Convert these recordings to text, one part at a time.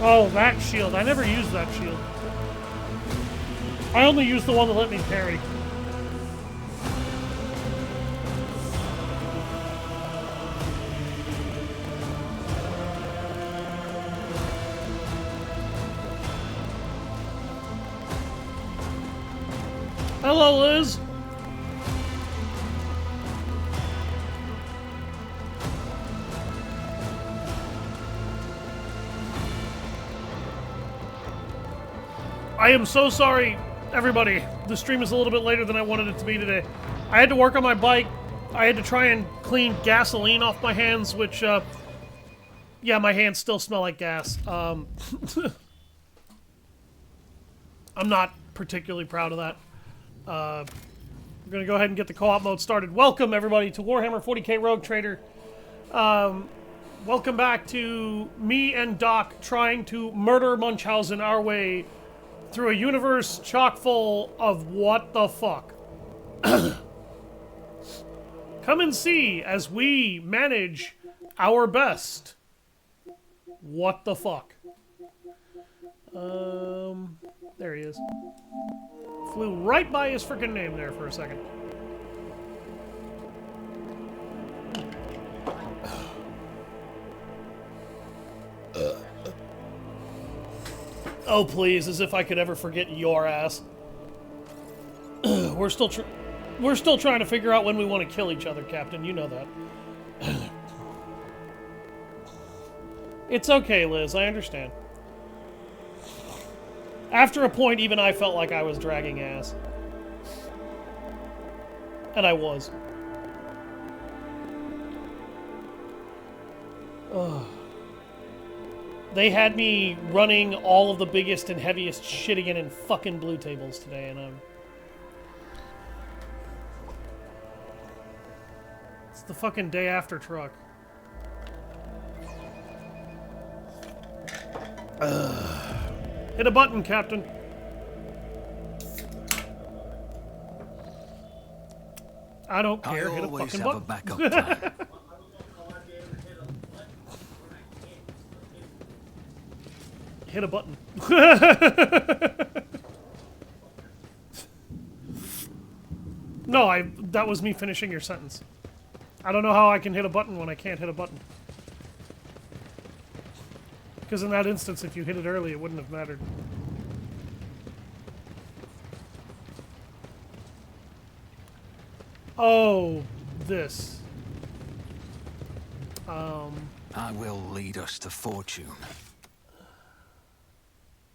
Oh, that shield. I never used that shield. I only used the one that let me parry. Hello, Liz. I am so sorry, everybody. The stream is a little bit later than I wanted it to be today. I had to work on my bike. I had to try and clean gasoline off my hands, which, yeah, my hands still smell like gas. I'm not particularly proud of that. We're going to go ahead and get the co-op mode started. Welcome, everybody, to Warhammer 40k Rogue Trader. Welcome back to me and Doc trying to murder Munchausen our way through a universe chock full of what the fuck. Come and see as we manage our best. What the fuck? There he is. Flew right by his freaking name there for a second. Oh, please, as if I could ever forget your ass. We're still trying to figure out when we want to kill each other, Captain. You know that. It's okay, Liz. I understand. After a point, even I felt like I was dragging ass. And I was. Ugh. They had me running all of the biggest and heaviest shit again in fucking blue tables today, and it's the fucking day after truck. Hit a button, Captain. I don't care. Hit a fucking button. Backup plan. Hit a button. No, that was me finishing your sentence. I don't know how I can hit a button when I can't hit a button. Because in that instance, if you hit it early, it wouldn't have mattered. Oh, this. I will lead us to fortune.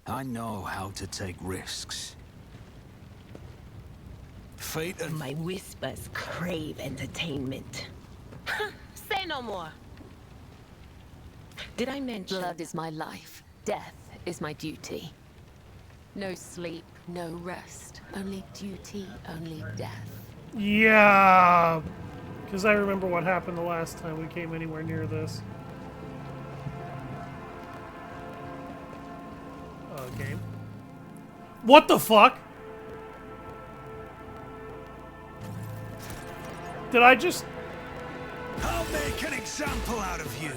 I know how to take risks. Fate and... My whispers crave entertainment. Say no more. Did I mention... Blood is my life. Death is my duty. No sleep, no rest. Only duty, only death. Yeah. Because I remember what happened the last time we came anywhere near this. Game. What the fuck? Did I just... I'll make an example out of you.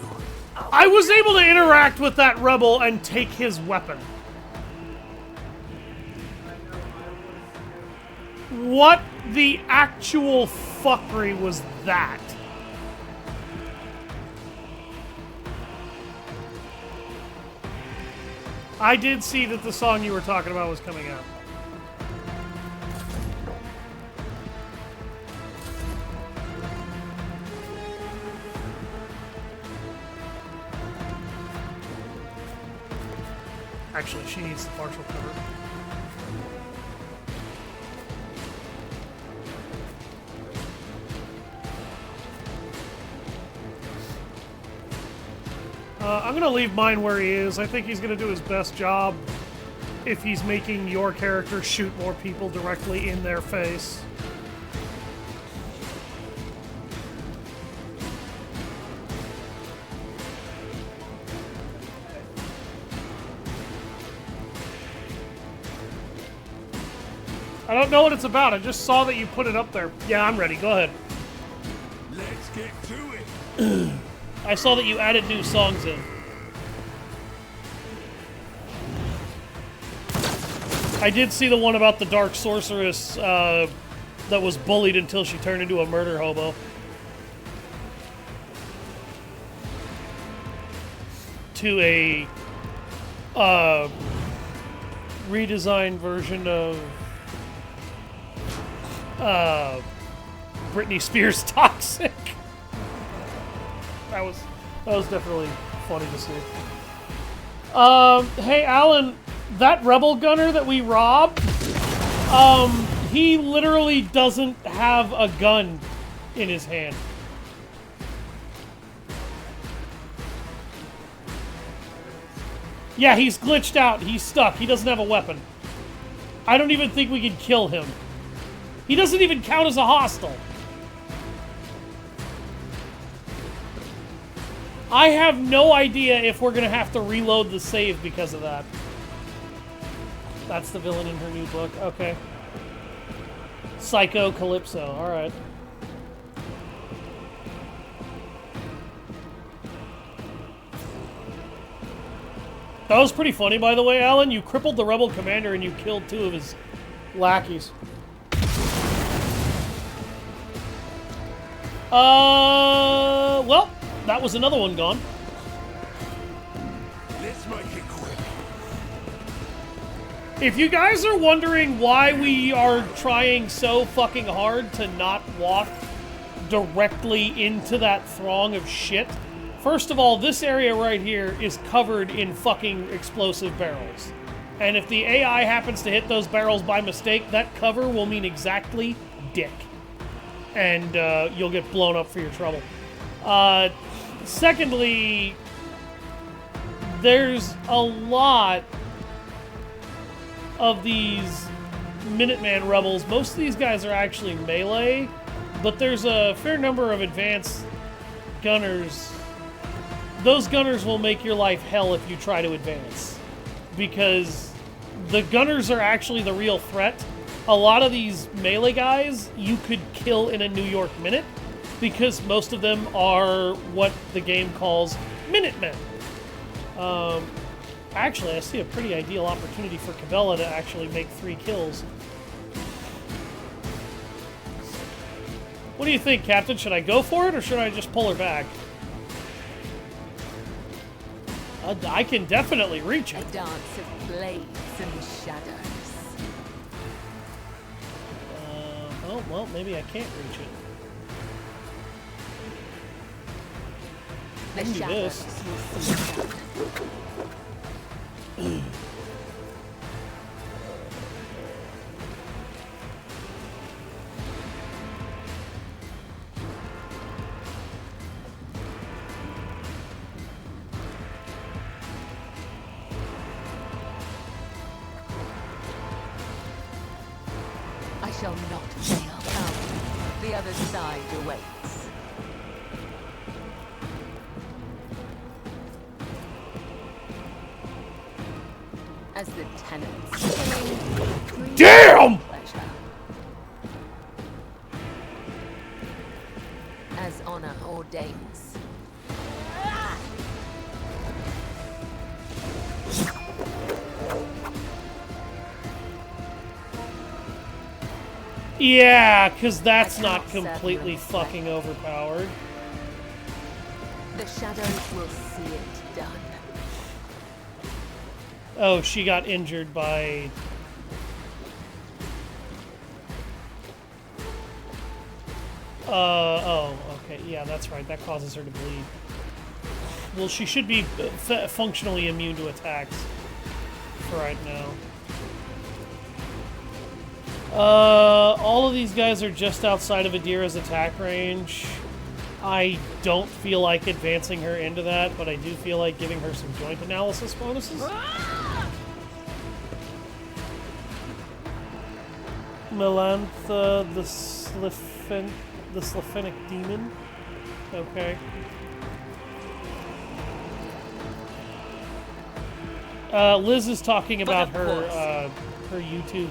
I was able to interact with that rebel and take his weapon. What the actual fuckery was that? I did see that the song you were talking about was coming out. Actually, she needs the partial cover. I'm going to leave mine where he is. I think he's going to do his best job if he's making your character shoot more people directly in their face. I don't know what it's about. I just saw that you put it up there. Yeah, I'm ready. Go ahead. Let's get to it. I saw that you added new songs in. I did see the one about the dark sorceress that was bullied until she turned into a murder hobo. To a redesigned version of Britney Spears' Toxic. That was definitely funny to see. Hey Alan, that rebel gunner that we robbed, he literally doesn't have a gun in his hand. Yeah, he's glitched out. He's stuck. He doesn't have a weapon. I don't even think we can kill him. He doesn't even count as a hostile. I have no idea if we're going to have to reload the save because of that. That's the villain in her new book. Okay. Psycho Calypso. All right. That was pretty funny, by the way, Alan. You crippled the rebel commander and you killed 2 of his lackeys. Well, that was another one gone. Let's make it quick. If you guys are wondering why we are trying so fucking hard to not walk directly into that throng of shit, first of all, this area right here is covered in fucking explosive barrels. And if the AI happens to hit those barrels by mistake, that cover will mean exactly dick. And you'll get blown up for your trouble. Secondly, there's a lot of these Minuteman rebels. Most of these guys are actually melee, but there's a fair number of advanced gunners. Those gunners will make your life hell if you try to advance, because the gunners are actually the real threat. A lot of these melee guys you could kill in a New York minute, because most of them are what the game calls Minutemen. Actually, I see a pretty ideal opportunity for Cabela to actually make 3 kills. What do you think, Captain? Should I go for it, or should I just pull her back? I can definitely reach it. A dance of blades and shadows. Oh, well, maybe I can't reach it. I can do this. I shall not fail. The other side awaits. As the tenants. Damn! Pleasure. As honor ordains. Yeah, because that's not completely fucking overpowered. The shadows will see it done. Oh, she got injured by... oh, okay. Yeah, that's right. That causes her to bleed. Well, she should be functionally immune to attacks for right now. All of these guys are just outside of Adira's attack range. I don't feel like advancing her into that, but I do feel like giving her some joint analysis bonuses. Melantha, the Sliphenic demon. Okay. Liz is talking about her YouTube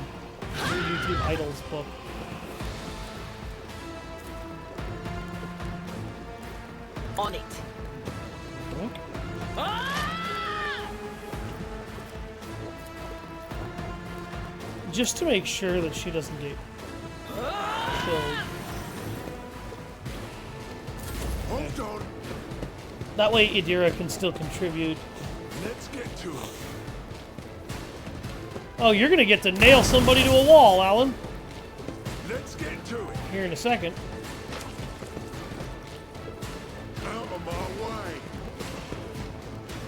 Idols book. On it. Just to make sure that she doesn't get killed. Hold on. That way Idira can still contribute. Let's get to it. Oh, you're gonna get to nail somebody to a wall, Alan. Let's get to it. Here in a second. Out of my way.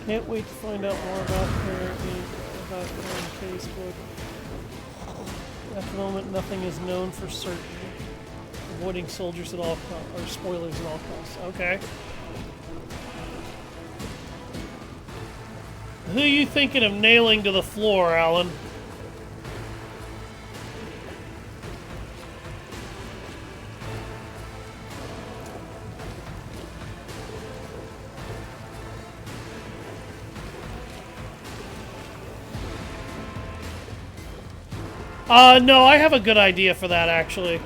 Can't wait to find out more about her on Facebook. At the moment, nothing is known for certain. Avoiding soldiers at all costs, or spoilers at all costs. Okay. Who are you thinking of nailing to the floor, Alan? No, I have a good idea for that, actually.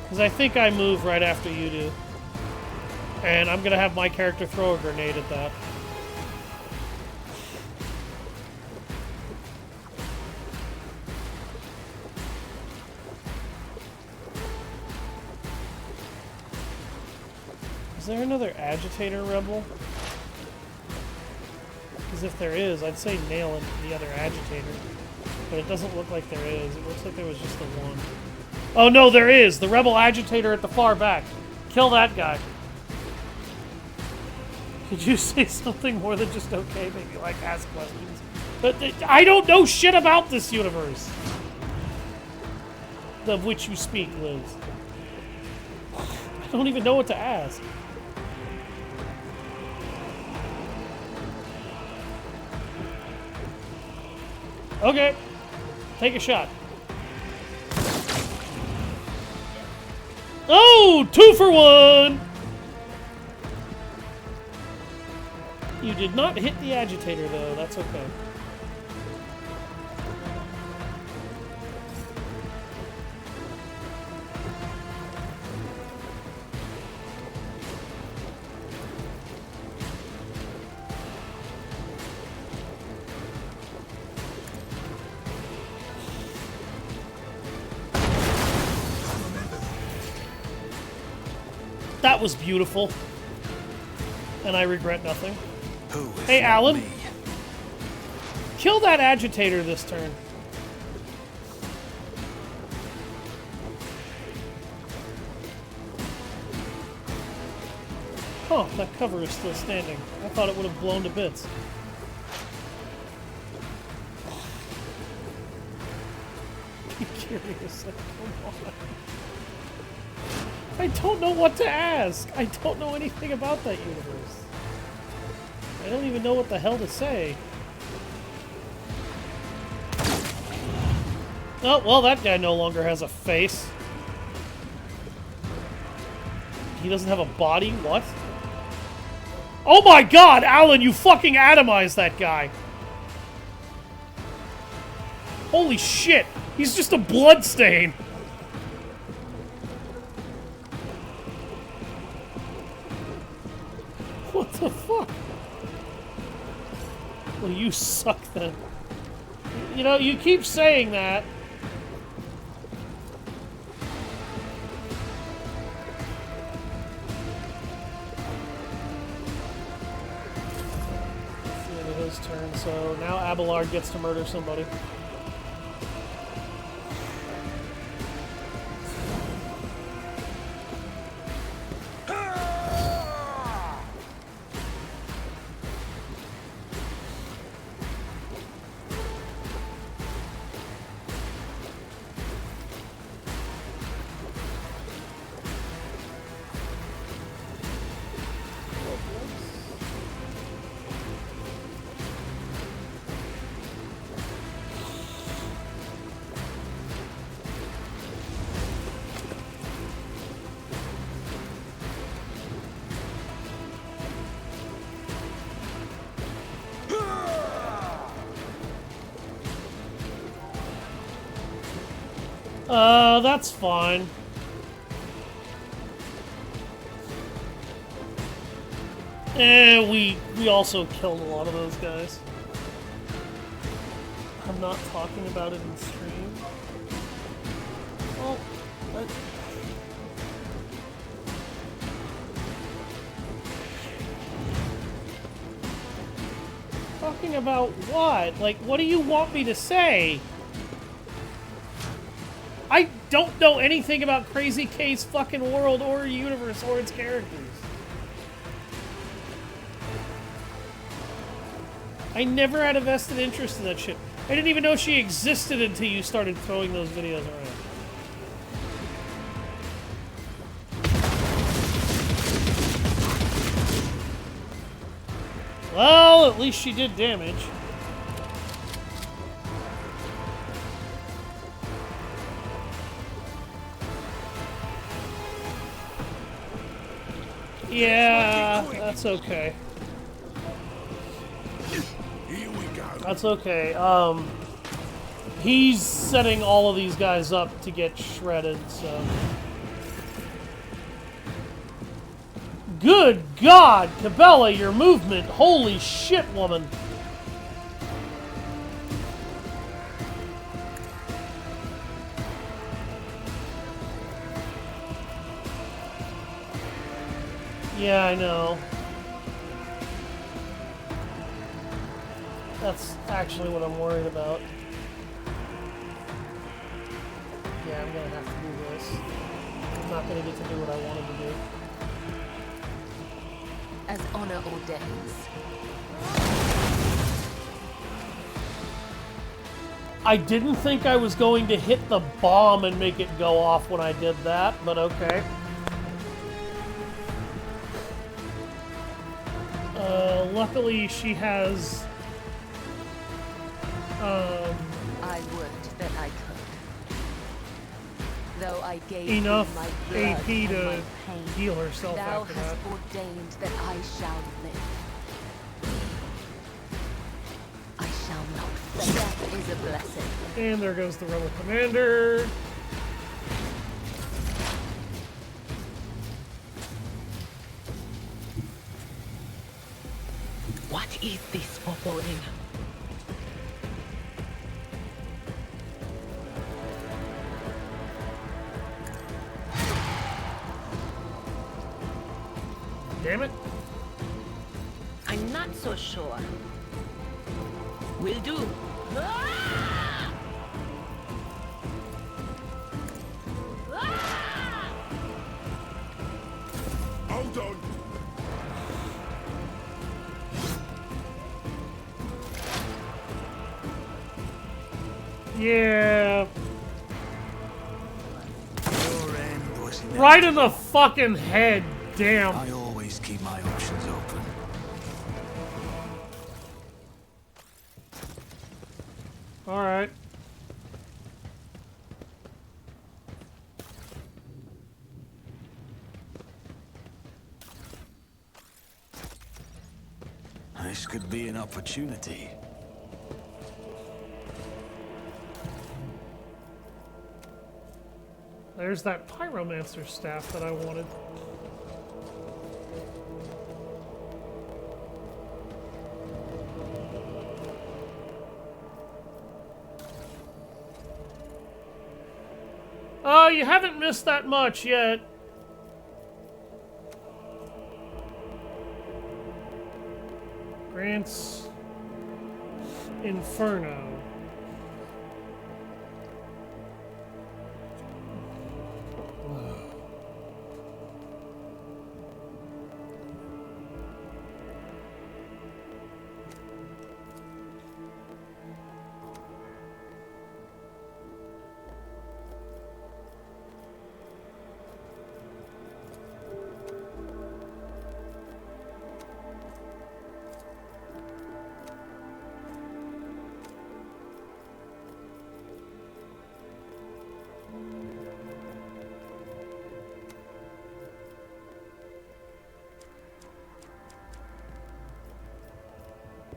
Because I think I move right after you do. And I'm gonna have my character throw a grenade at that. Is there another agitator rebel? Because if there is, I'd say nail the other agitator. But it doesn't look like there is. It looks like there was just the one. Oh no, there is! The rebel agitator at the far back. Kill that guy. Could you say something more than just okay? Maybe like ask questions. But I don't know shit about this universe. Of which you speak, Liz. I don't even know what to ask. Okay. Take a shot. Oh! 2 for 1! You did not hit the agitator, though. That's okay. That was beautiful. And I regret nothing. Hey, Alan. Me? Kill that agitator this turn. Huh, that cover is still standing. I thought it would have blown to bits. Be curious. Come on. I don't know what to ask. I don't know anything about that universe. I don't even know what the hell to say. Oh, well, that guy no longer has a face. He doesn't have a body? What? Oh my god, Alan, you fucking atomized that guy. Holy shit. He's just a bloodstain. What the fuck? Well, you suck then. You know, you keep saying that. It's the end of his turn, so now Abelard gets to murder somebody. That's fine. We also killed a lot of those guys. I'm not talking about it in stream. Well, talking about what? Like, what do you want me to say? I don't know anything about Crazy K's fucking world or universe or its characters. I never had a vested interest in that shit. I didn't even know she existed until you started throwing those videos around. Well, at least she did damage. Yeah, that's okay. Here we go. That's okay. He's setting all of these guys up to get shredded, so... Good God, Cabela, your movement! Holy shit, woman! Yeah, I know. That's actually what I'm worried about. Yeah, I'm gonna have to do this. I'm not gonna get to do what I wanted to do. As honor ordains. I didn't think I was going to hit the bomb and make it go off when I did that, but okay. Luckily she has... I would that I could. Though I gave enough thee my blood AP and to my pain, heal herself thou after hast that. ordained that I shall live. I shall not fail. Death is a blessing. And there goes the rebel commander. What is this foreboding? Damn it. I'm not so sure. Will do. Ah! Ah! Hold on. Yeah. Your end was inevitable. Right in the fucking head. Damn. I always keep my options open. Alright. This could be an opportunity. There's that pyromancer staff that I wanted. Oh, you haven't missed that much yet. Grants Inferno.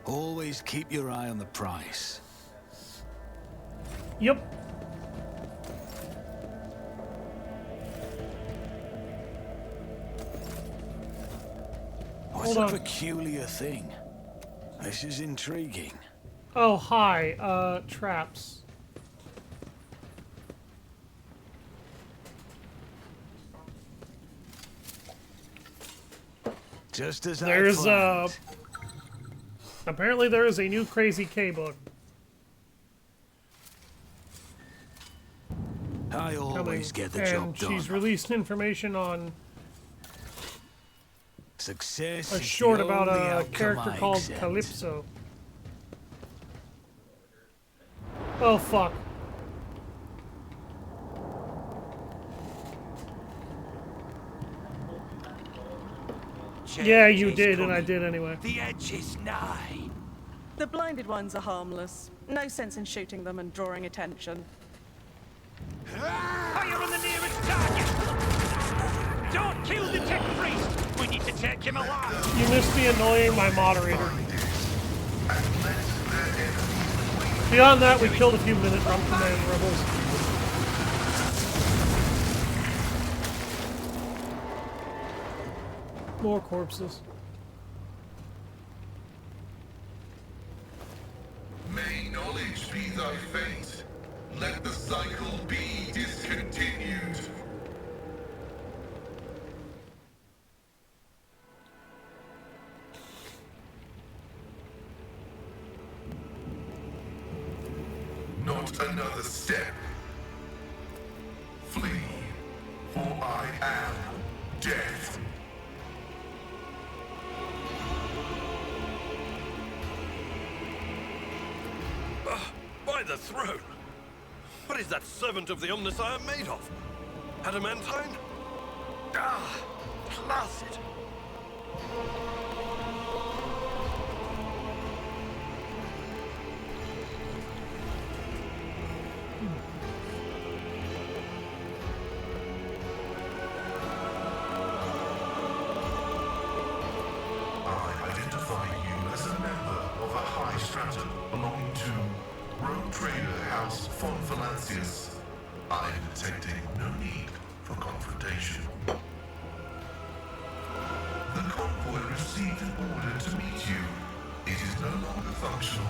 Always keep your eye on the price. Yep. Hold a on. peculiar thing. This is intriguing. Oh, hi. Traps. Just as There's, I planned. apparently there is a new Crazy K book I coming, always get the and job done. she's released information on Success a is short the about only a outcome character I called accept. Calypso. Oh, fuck. Yeah, you did, and I did anyway. The edge is nigh. The blinded ones are harmless. No sense in shooting them and drawing attention. Fire on the nearest target! Don't kill the tech priest! We need to take him alive! You missed me annoying my moderator. Beyond that, we killed a few Minute Command rebels. More corpses. May knowledge be thy fate. Let the cycle be discontinued. Not another step. Flee, for I am death. By the throne! What is that servant of the Omnissiah made of? Adamantine? Ah, placid. I identify you as a member of a high stratum belonging to rogue trader House von Valancius. I am detecting no need for confrontation. The convoy received an order to meet you. It is no longer functional.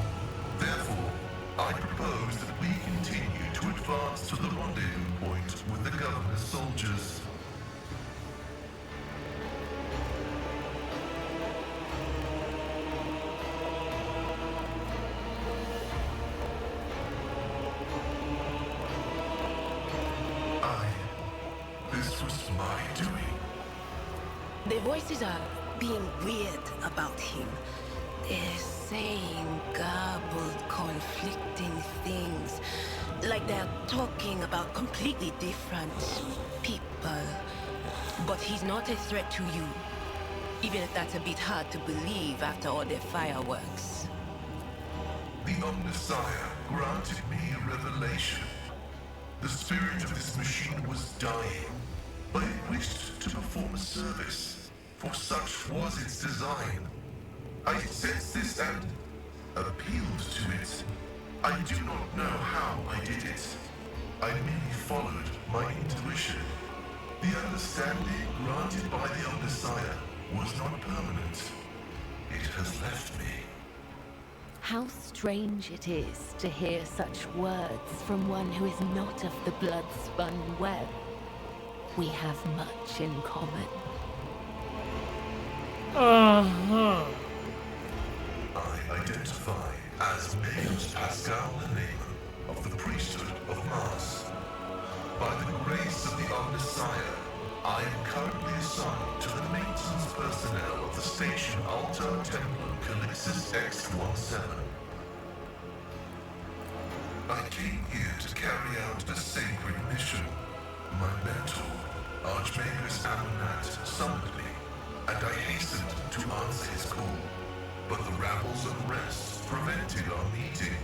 Therefore, I propose that we continue to advance to the rendezvous point with the governor's soldiers. This was my doing. The voices are being weird about him. They're saying garbled, conflicting things. Like they're talking about completely different people. But he's not a threat to you. Even if that's a bit hard to believe after all the fireworks. The Omnissiah granted me a revelation. The spirit of this machine was dying, but it wished to perform a service, for such was its design. I sensed this and appealed to it. I do not know how I did it. I merely followed my intuition. The understanding granted by the Omnissiah was not permanent. It has left me. How strange it is to hear such words from one who is not of the blood-spun web. We have much in common. Uh-huh. I identify as Maius Pascal Lenema of the priesthood of Mars. By the grace of the Omnissiah, I am currently assigned to the maintenance personnel of the station Altar Templum Calixis X-17. I came here to carry out a sacred mission. My mentor, Archmagus Amonat, summoned me, and I hastened to answer his call. But the rabble's unrest prevented our meeting,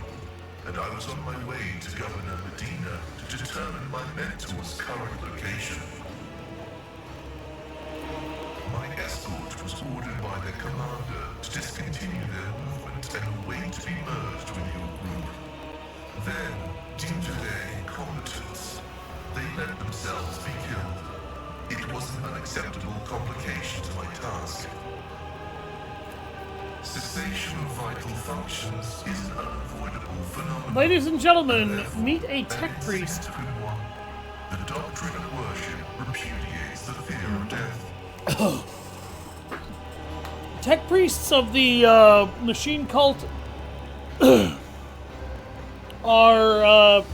and I was on my way to Governor Medina to determine my mentor's current location. My escort was ordered by their commander to discontinue their movement and await to be merged with your group. Then, due to their incompetence, they let themselves be killed. It was an unacceptable complication to my task. Cessation of vital functions is an unavoidable phenomenon. Ladies and gentlemen, Therefore, meet a an tech priest. insignificant one. The doctrine of worship repudiates the fear of death. Tech priests of the machine cult are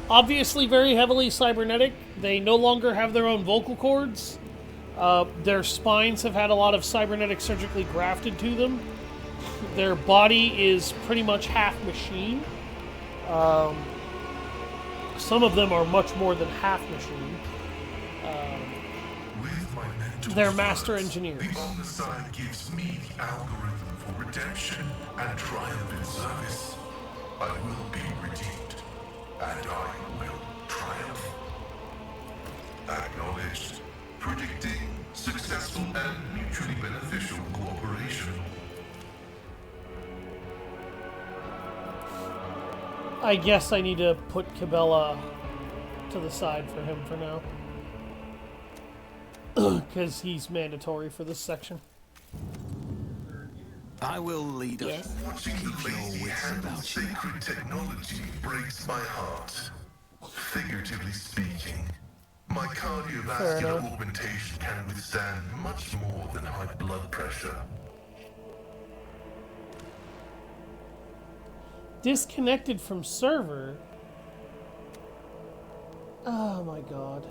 obviously very heavily cybernetic. They no longer have their own vocal cords. Their spines have had a lot of cybernetic surgically grafted to them. Their body is pretty much half machine. Some of them are much more than half machine. With my mentor They're master engineers. The Omnicide gives me the algorithm for redemption and triumph in service. I will be redeemed, and I will triumph. Acknowledged. Predicting successful and mutually beneficial cooperation. I guess I need to put Cabela to the side for him for now. Because he's mandatory for this section. I will lead us. Yes? Watching the lazy handle sacred technology breaks my heart. Figuratively speaking, my cardiovascular augmentation can withstand much more than high blood pressure. Disconnected from server? Oh my god.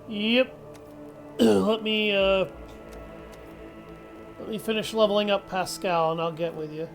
Yep. Let me finish leveling up Pascal and I'll get with you.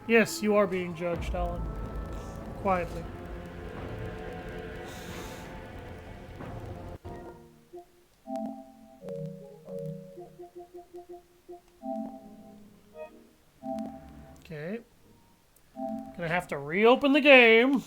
Yes, you are being judged, Alan. Quietly. Okay. Gonna have to reopen the game.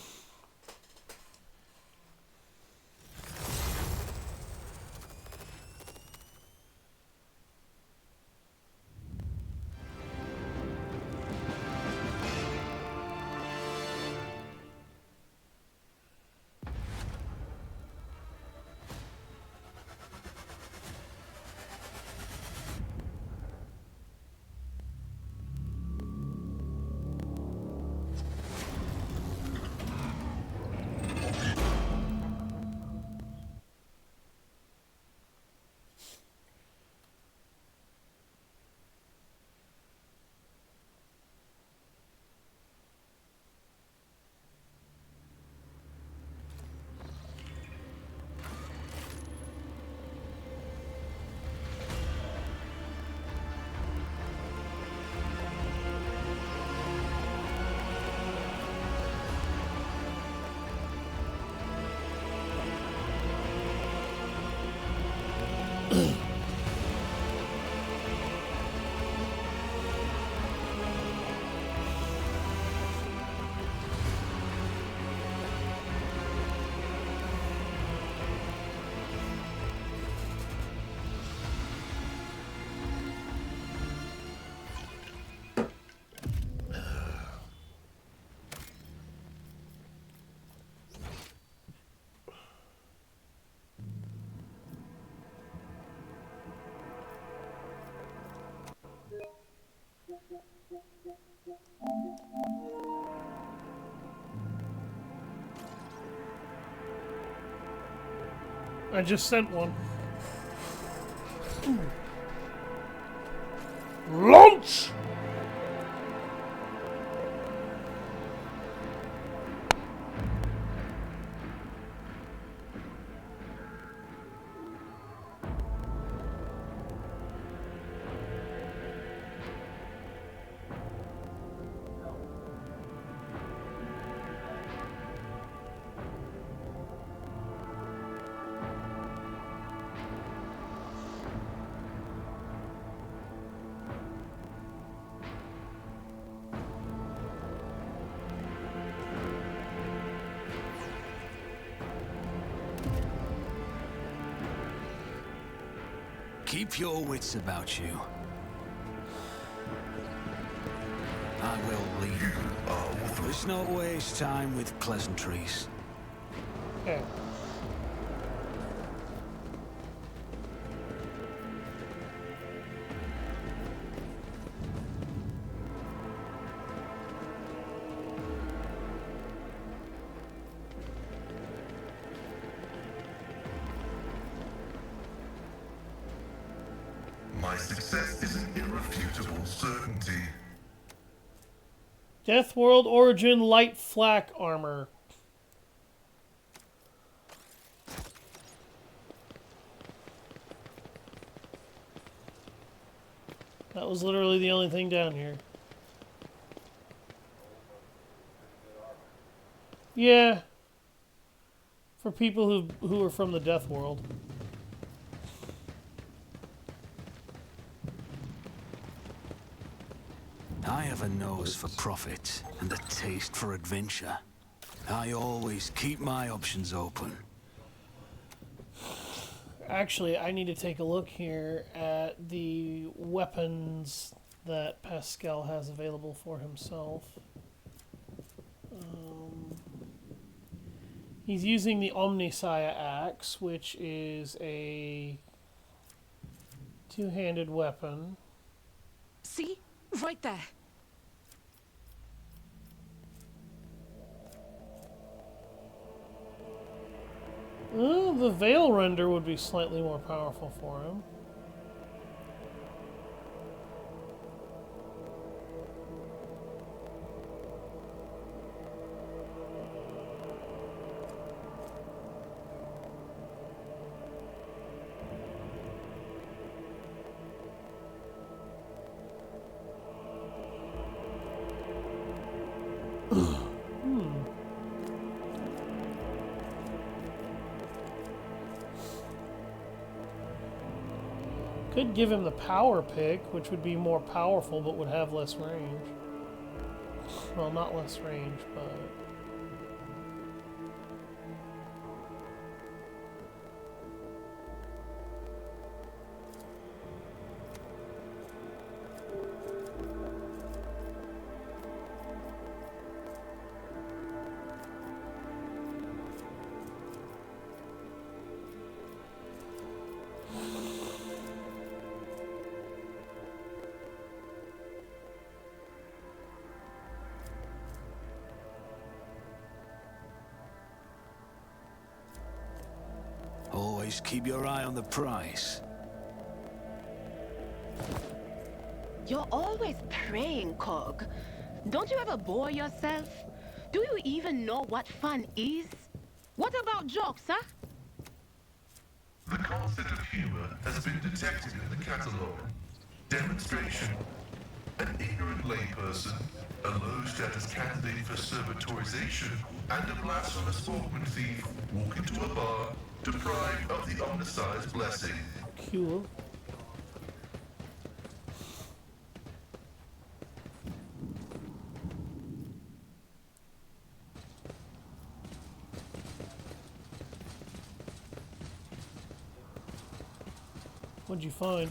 I just sent one. Launch! Keep your wits about you. I will leave. Let's not waste time with pleasantries. Okay. My success is an irrefutable certainty. Death World Origin Light Flak Armor. That was literally the only thing down here. Yeah. For people who are from the Death World. I have a nose for profit and a taste for adventure. I always keep my options open. Actually, I need to take a look here at the weapons that Pascal has available for himself. He's using the Omnisaya axe, which is a two-handed weapon. See? Right there. The Veil Render would be slightly more powerful for him. Could give him the power pick, which would be more powerful but would have less range. Well, not less range, but... Always keep your eye on the price. You're always praying, Cog. Don't you ever bore yourself? Do you even know what fun is? What about jokes, huh? The concept of humor has been detected in the catalogue. Demonstration. An ignorant layperson, a low-status candidate for servitorization, and a blasphemous Borgman thief walk into a bar, deprived of the Omnissiah's blessing. Cool. What'd you find?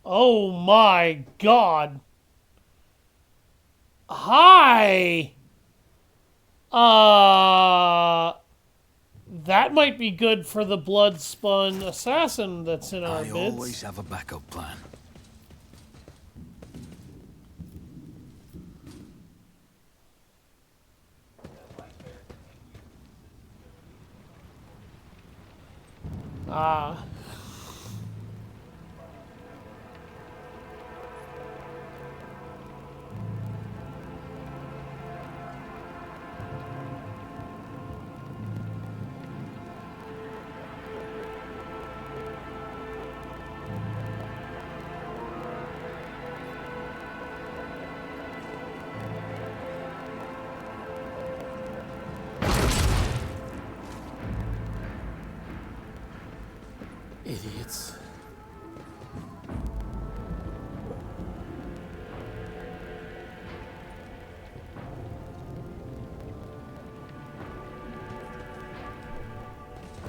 Oh my god. Hi. That might be good for the blood-spun assassin that's in our I midst. always have a backup plan. Ah. Idiots.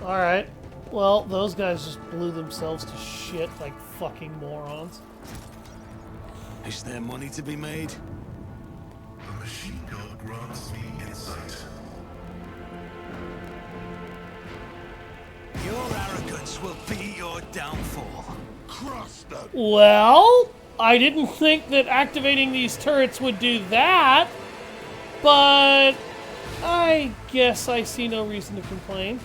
Alright. Well, those guys just blew themselves to shit like fucking morons. Is there money to be made? The machine god grants me insight. Your arrogance will be your downfall. Well, I didn't think that activating these turrets would do that, but I guess I see no reason to complain.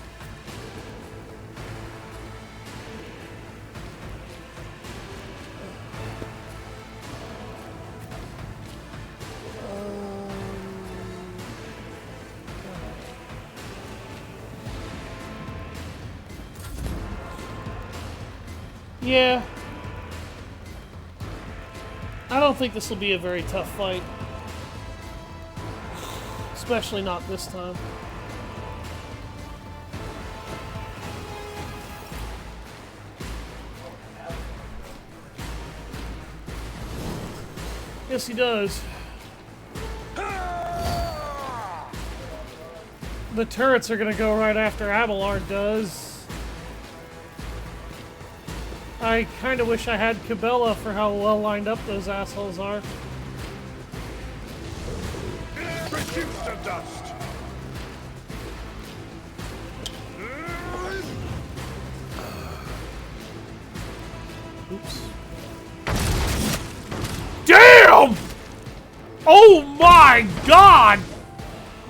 Yeah. I don't think this will be a very tough fight. Especially not this time. Yes, he does. The turrets are gonna go right after Abelard does. I kind of wish I had Cabela for how well lined up those assholes are. Reduce to dust! Oops. Damn! Oh my god!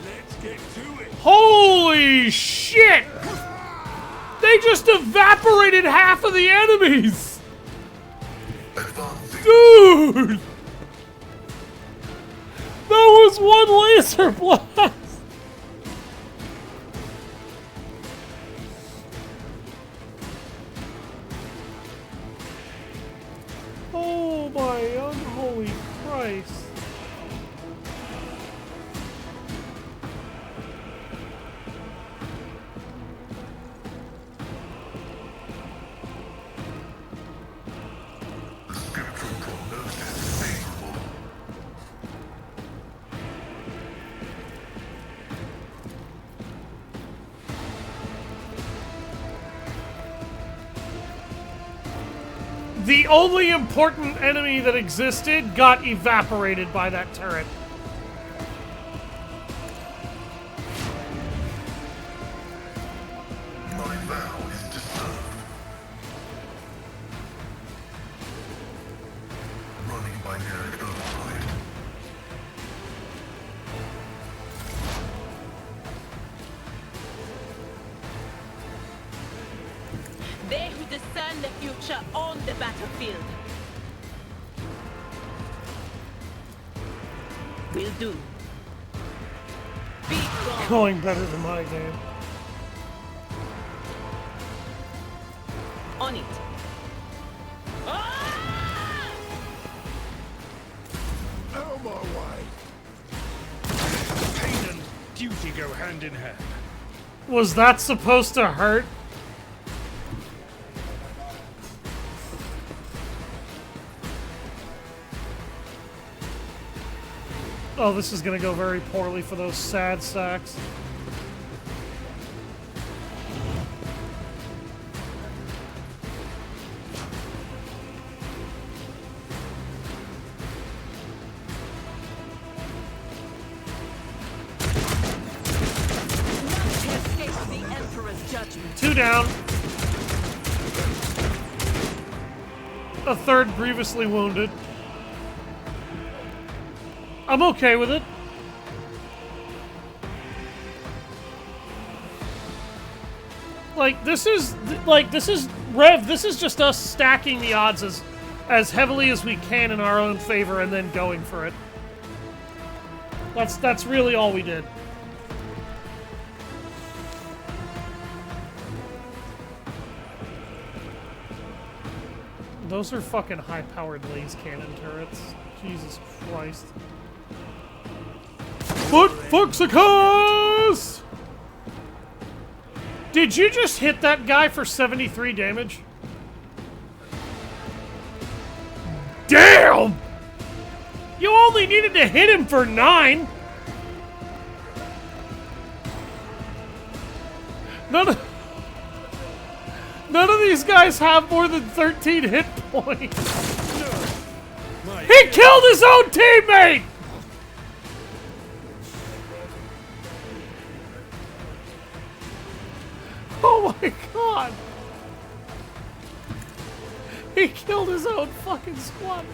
Let's get to it! Holy shit! They just evaporated half of the enemies! Advancing. Dude! That was one laser blast! Oh my unholy Christ. The spiritual prognosis is favorable. The only important enemy that existed got evaporated by that turret. My vow is to serve. Running binaric override. They who discern the future own the battlefield. Will do. Be gone. Going better than my game. On it. Ah! Out my way! Pain and duty go hand in hand. Was that supposed to hurt? Oh, this is gonna go very poorly for those sad sacks. Two down. A third grievously wounded. I'm okay with it. This is Rev, this is just us stacking the odds as heavily as we can in our own favor and then going for it. That's really all we did. Those are fucking high-powered laser cannon turrets. Jesus Christ. Foot Fuxicus! Did you just hit that guy for 73 damage? Damn! You only needed to hit him for 9! None of these guys have more than 13 hit points. He killed his own teammate! Oh my god! He killed his own fucking squad mate.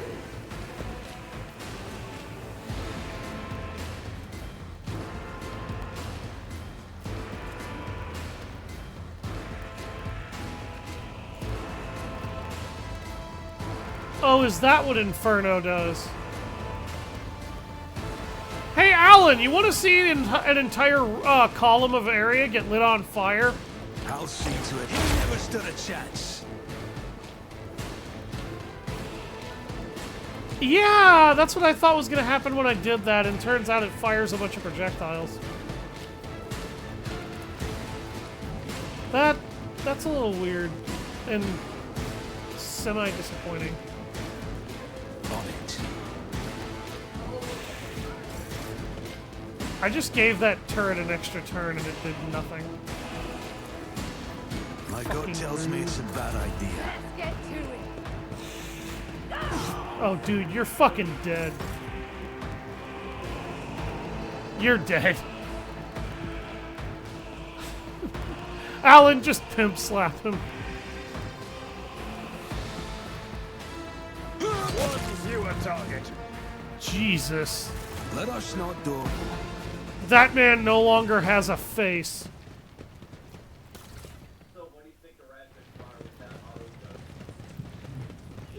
Oh, is that what Inferno does? Hey, Alan, you want to see an entire column of area get lit on fire? I'll see to it. He never stood a chance. Yeah, that's what I thought was going to happen when I did that, and turns out it fires a bunch of projectiles. That's a little weird and semi-disappointing. On it. I just gave that turret an extra turn and it did nothing. My gut tells me it's a bad idea. Get to it. Oh, dude, you're fucking dead. You're dead. Alan, just pimp slap him. Was you a target? Jesus. Let us not do. That man no longer has a face.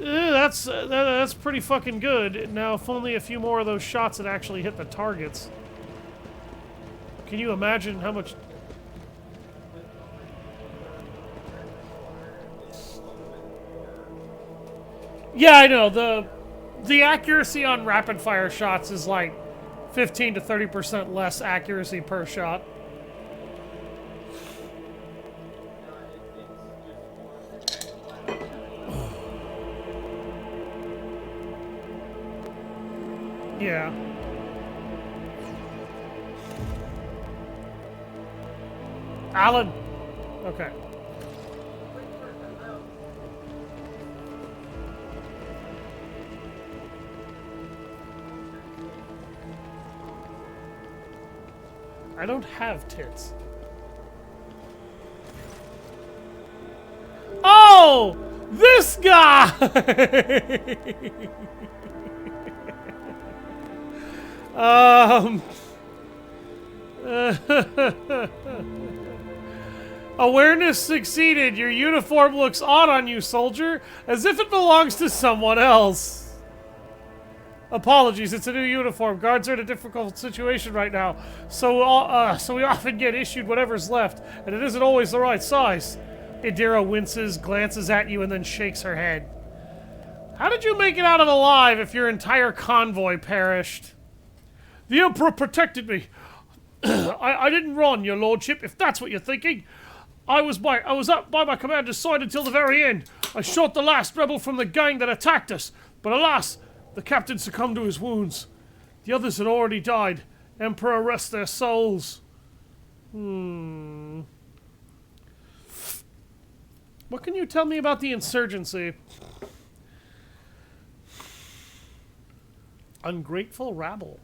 That's pretty fucking good. Now, if only a few more of those shots had actually hit the targets. Can you imagine how much... Yeah, I know. The accuracy on rapid fire shots is like 15 to 30% less accuracy per shot. Yeah. Alan. Okay. I don't have tits. Oh! This guy! Awareness succeeded. Your uniform looks odd on you, soldier, as if it belongs to someone else. Apologies, it's a new uniform. Guards are in a difficult situation right now, so we often get issued whatever's left, and it isn't always the right size. Idira winces, glances at you, and then shakes her head. How did you make it out of alive if your entire convoy perished? The Emperor protected me. I didn't run, your lordship, if that's what you're thinking. I was up by my commander's side until the very end. I shot the last rebel from the gang that attacked us, but alas, the captain succumbed to his wounds. The others had already died. Emperor rest their souls. What can you tell me about the insurgency? Ungrateful rabble.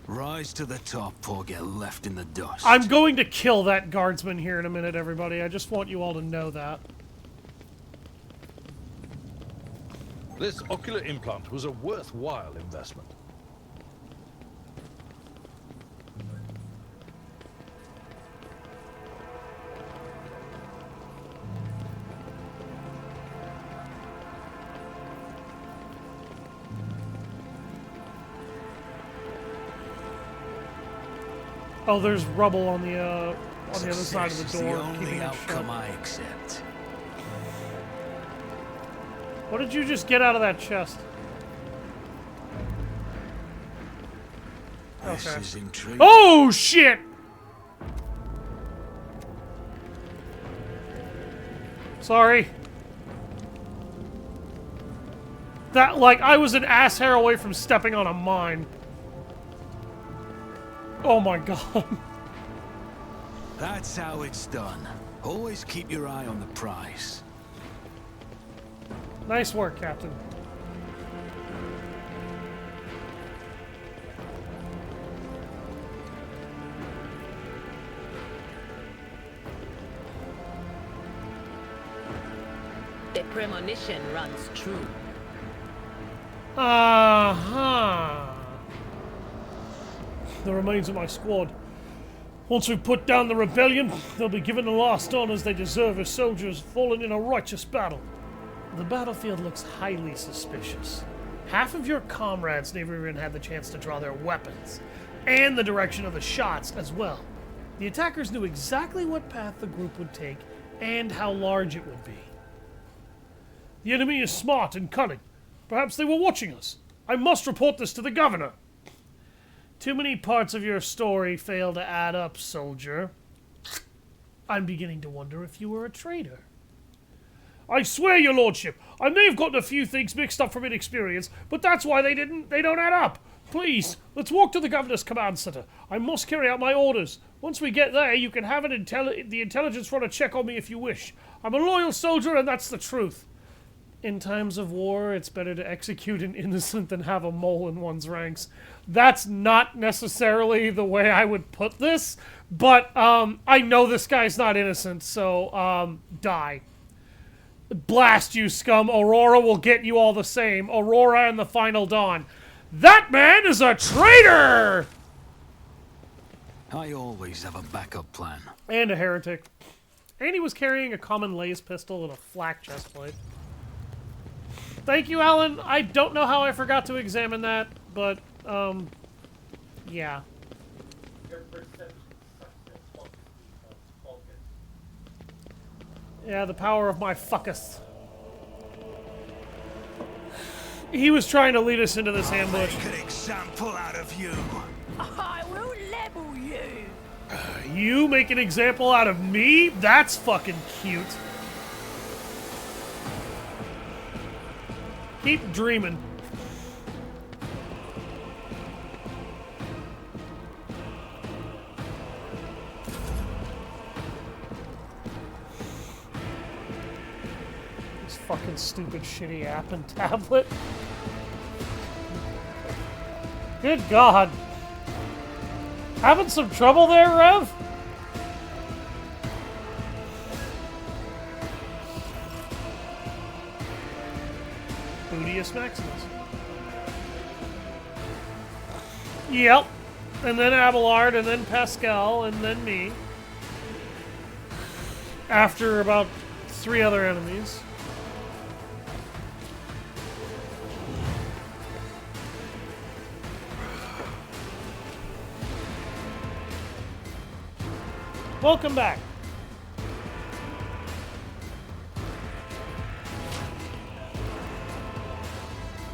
Rise to the top or get left in the dust. I'm going to kill that guardsman here in a minute, everybody. I just want you all to know that. This ocular implant was a worthwhile investment. Oh, there's rubble on the other side of the Success door. is the only keeping it outcome shut. I accept. What did you just get out of that chest? This Okay. is intriguing. Oh, shit! Sorry. That, like, I was an ass hair away from stepping on a mine. Oh my god. That's how it's done. Always keep your eye on the prize. Nice work, Captain. The premonition runs true. Uh-huh. The remains of my squad. Once we've put down the rebellion, they'll be given the last honors they deserve as soldiers fallen in a righteous battle. The battlefield looks highly suspicious. Half of your comrades never even had the chance to draw their weapons, and the direction of the shots as well. The attackers knew exactly what path the group would take, and how large it would be. The enemy is smart and cunning. Perhaps they were watching us. I must report this to the governor. Too many parts of your story fail to add up, soldier. I'm beginning to wonder if you were a traitor. I swear, your lordship, I may have gotten a few things mixed up from inexperience, but that's why they don't add up. Please, let's walk to the governor's command center. I must carry out my orders. Once we get there, you can have the intelligence run a check on me if you wish. I'm a loyal soldier, and that's the truth. In times of war, it's better to execute an innocent than have a mole in one's ranks. That's not necessarily the way I would put this, but I know this guy's not innocent, so die. Blast you, scum. Aurora will get you all the same. Aurora and the Final Dawn. That man is a traitor! I always have a backup plan. And a heretic. And he was carrying a common lace pistol and a flak chestplate. Thank you, Alan. I don't know how I forgot to examine that, but, yeah. Yeah, the power of my fuckus. He was trying to lead us into this ambush. Make an example out of you. I will level you. You make an example out of me? That's fucking cute. Keep dreaming. This fucking stupid shitty app and tablet. Good God. Having some trouble there, Rev? Bootius Maximus. Yep. And then Abelard, and then Pascal, and then me. After about 3 other enemies. Welcome back.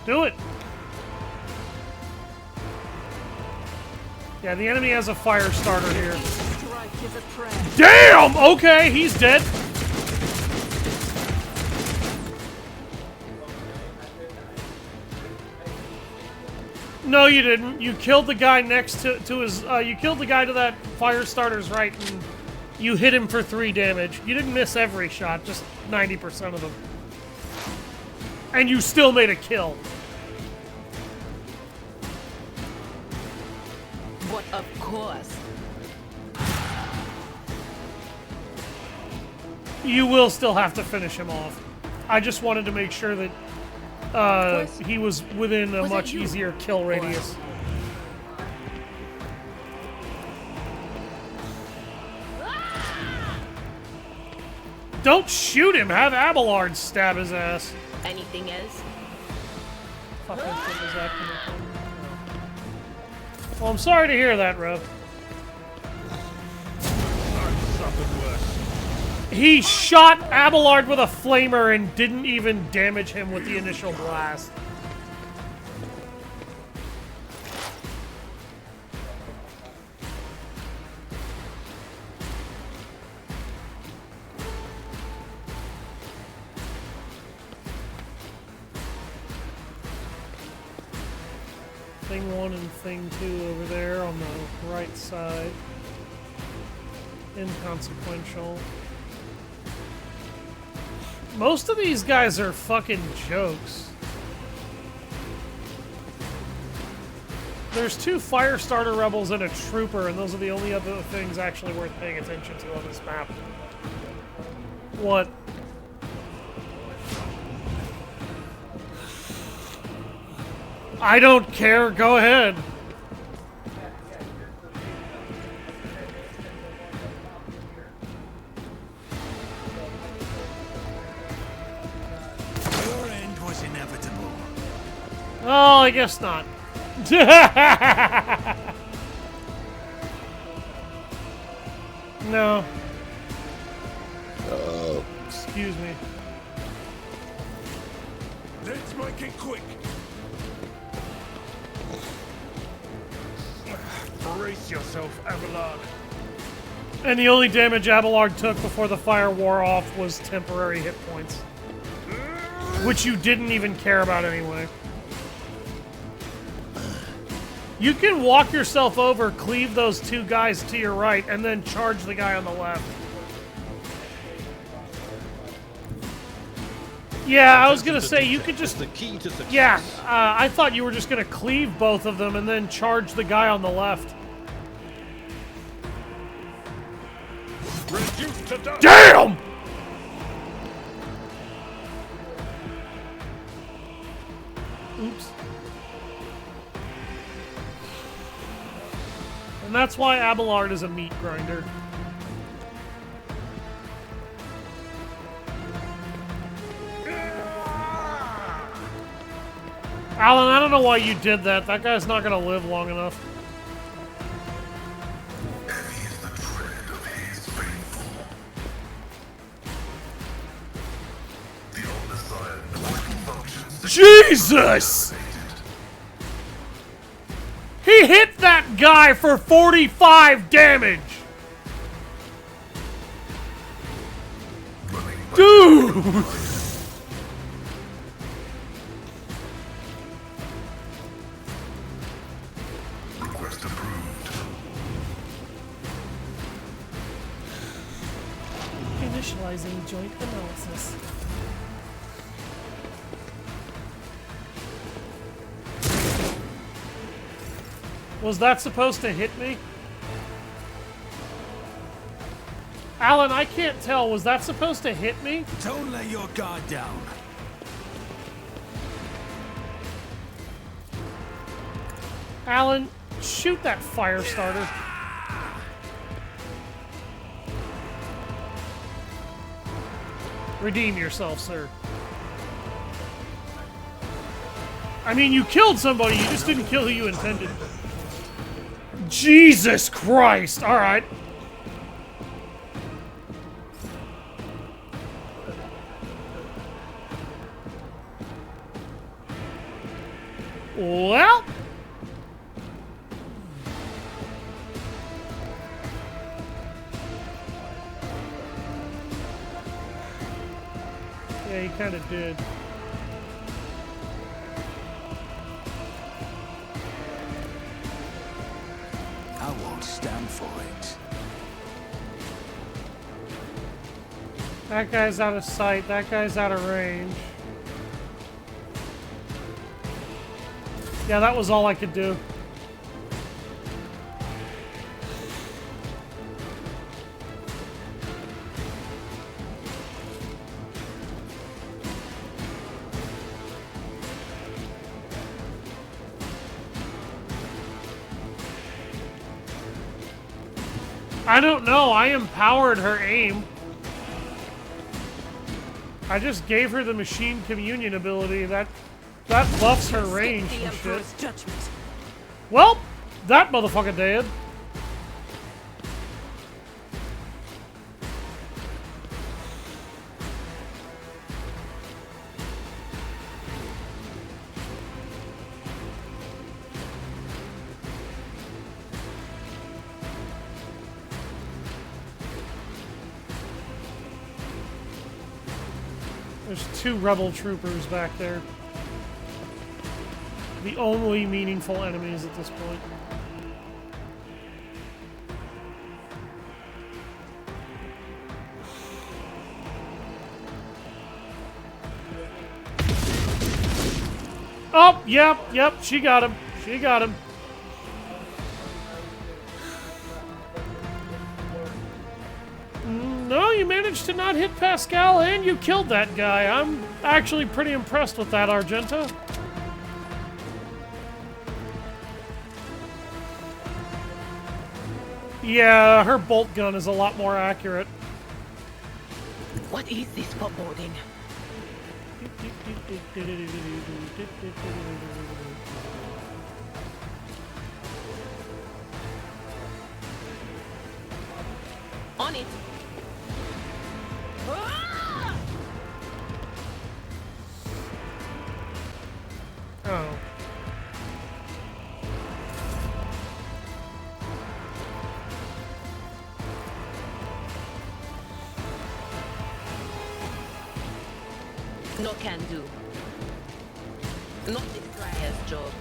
Do it. Yeah, the enemy has a fire starter here. Damn! Okay, he's dead. No, you didn't. You killed the guy next to his. You killed the guy to that fire starter's right, and you hit him for 3 damage. You didn't miss every shot, just 90% of them. And you still made a kill. But of course. You will still have to finish him off. I just wanted to make sure that he was within a much easier kill radius. Don't shoot him! Have Abelard stab his ass. Anything else? Fucking thing is acting up. Well, I'm sorry to hear that, Rev. Something worse. He shot Abelard with a flamer and didn't even damage him with the initial blast. Thing 1 and Thing 2 over there on the right side. Inconsequential. Most of these guys are fucking jokes. There's 2 Firestarter rebels and a trooper, and those are the only other things actually worth paying attention to on this map. What? I don't care, go ahead. Your end was inevitable. Oh, I guess not. No. Excuse me. Let's make it quick. Brace yourself, Abelard. And the only damage Abelard took before the fire wore off was temporary hit points. Which you didn't even care about anyway. You can walk yourself over, cleave those 2 guys to your right, and then charge the guy on the left. Yeah, I was gonna say, you could just... The key to success. Yeah, I thought you were just gonna cleave both of them and then charge the guy on the left. Reduced to dust. Damn! Oops. And that's why Abelard is a meat grinder. Alan, I don't know why you did that. That guy's not gonna live long enough. Heavy is the tread of his faithful. The undesired vital functions. Jesus! He hit that guy for 45 damage! Dude! Request approved. Initializing joint analysis. Was that supposed to hit me? Alan, I can't tell. Was that supposed to hit me? Don't let your guard down. Alan, shoot that fire starter. Redeem yourself, sir. I mean, you killed somebody, you just didn't kill who you intended. Jesus Christ! Alright. Well. Yeah, he kind of did. I won't stand for it. That guy's out of sight. That guy's out of range. Yeah, that was all I could do. I don't know. I empowered her aim. I just gave her the machine communion ability. That buffs her range The and shit. Emperor's judgment. Well, that motherfucker did. There's 2 rebel troopers back there. The only meaningful enemies at this point. Oh, yep, she got him. She got him. No, you managed to not hit Pascal and you killed that guy. I'm actually pretty impressed with that, Argenta. Yeah, her bolt gun is a lot more accurate. What is this foreboding? On it. Oh. No can do. Not this Dryer's job.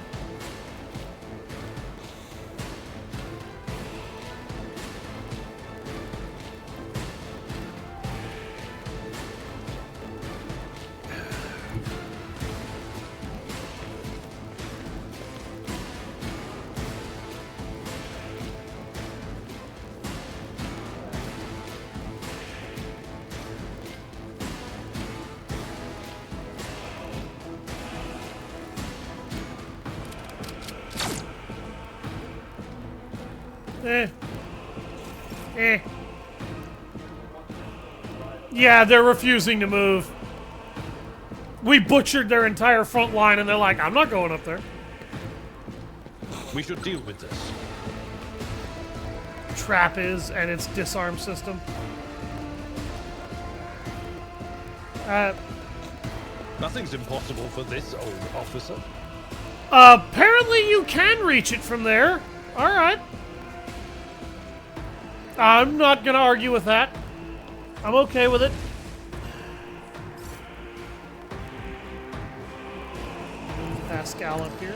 Yeah, they're refusing to move. We butchered their entire front line and they're like, I'm not going up there. We should deal with this. Trap is and its disarm system. Nothing's impossible for this old officer. Apparently you can reach it from there. Alright. I'm not gonna argue with that. I'm okay with it. Pascal up here.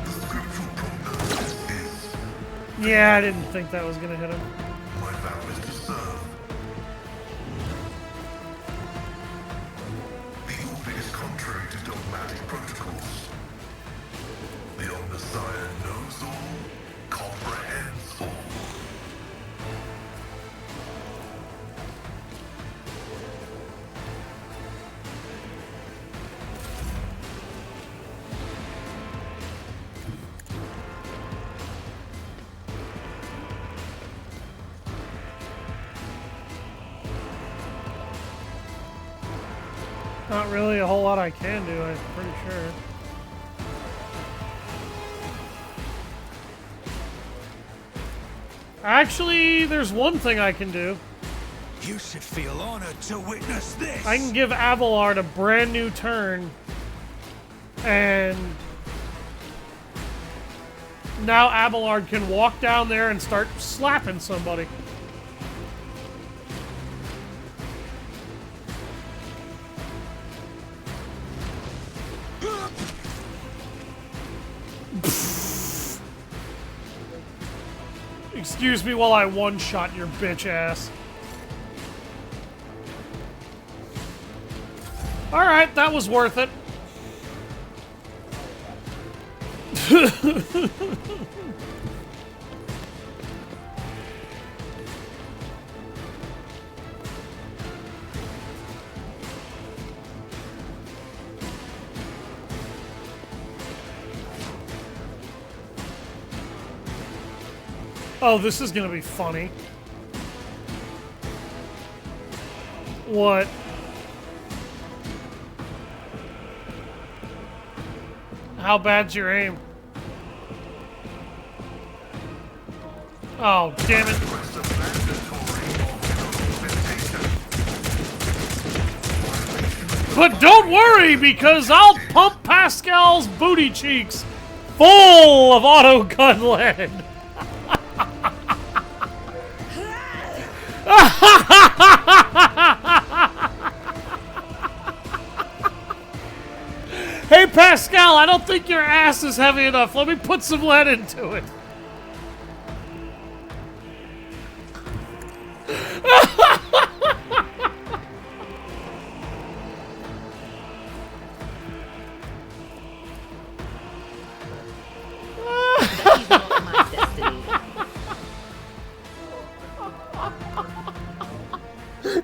The scriptural prognosis is Yeah, I didn't think that was gonna hit him. my vow is to serve. The orbit is contrary to dogmatic protocols. The Omnissiah knows all, comprehends all. Not really a whole lot I can do, I'm pretty sure. Actually, there's one thing I can do. You should feel honored to witness this. I can give Abelard a brand new turn. And now Abelard can walk down there and start slapping somebody. Excuse me while I one-shot your bitch ass. Alright, that was worth it. Oh, this is gonna be funny. What? How bad's your aim? Oh, damn it. But don't worry, because I'll pump Pascal's booty cheeks full of auto gun lead. Hey Pascal, I don't think your ass is heavy enough. Let me put some lead into it. That is not my destiny.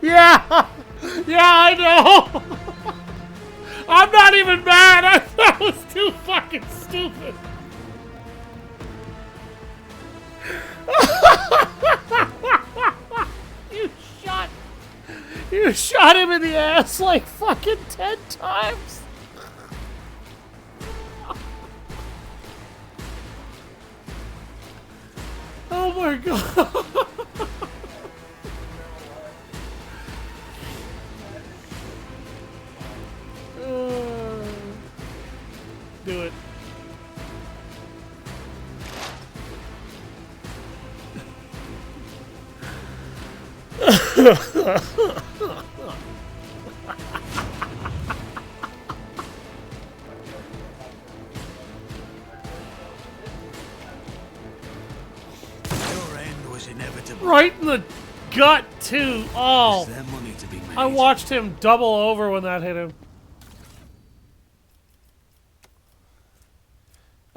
Yeah, I know. I'm not even mad. That was too fucking stupid. You shot him in the ass like fucking 10 times. Oh my god. Do it. Your end was inevitable. Right in the gut, too. Oh. Is there money to be made? I watched him double over when that hit him.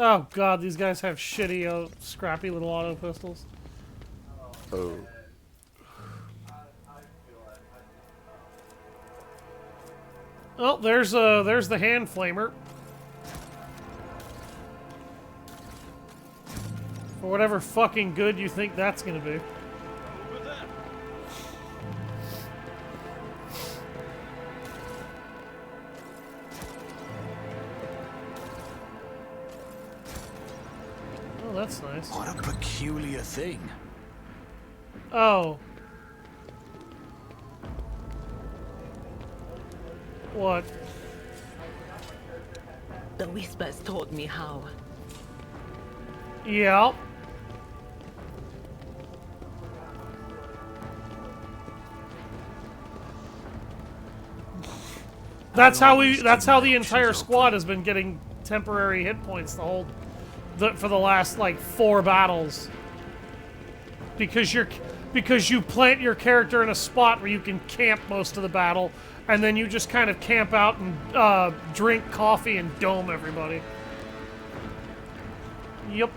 Oh god, these guys have shitty, scrappy little auto pistols. Oh. Oh, there's the hand flamer. For whatever fucking good you think that's gonna be. Oh, that's nice. What a peculiar thing. Oh. What? The whispers told me how. Yeah. That's how the entire squad has been getting temporary hit points for the last like 4 battles. Because you plant your character in a spot where you can camp most of the battle, and then you just kind of camp out and drink coffee and dome everybody. Yep.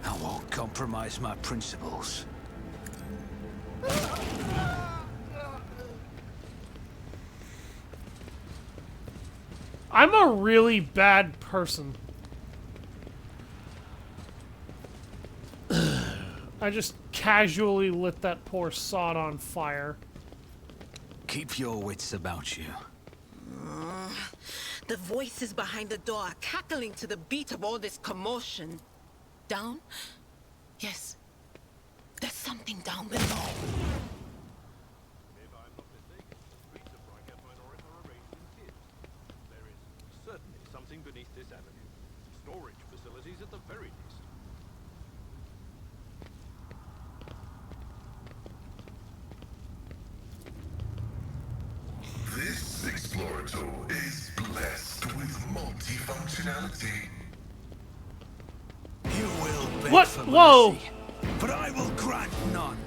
I won't compromise my principles. I'm a really bad person. I just casually lit that poor sod on fire. Keep your wits about you. The voices behind the door are cackling to the beat of all this commotion. Down? Yes. There's something down below. If I'm not mistaken, the streets of Brighton are arranged in tiers. There is certainly something beneath this avenue. Storage facilities at the very least. This explorator is blessed with multifunctionality. You will beg What? for Whoa! mercy, but I will grant none.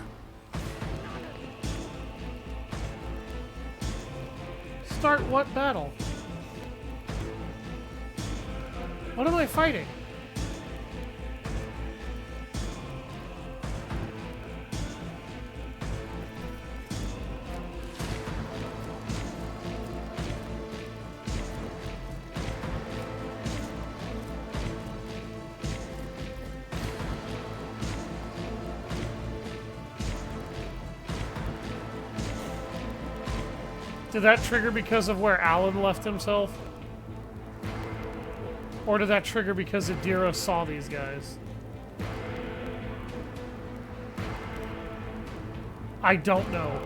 Start what battle? What am I fighting? Did that trigger because of where Alan left himself? Or did that trigger because Adira saw these guys? I don't know.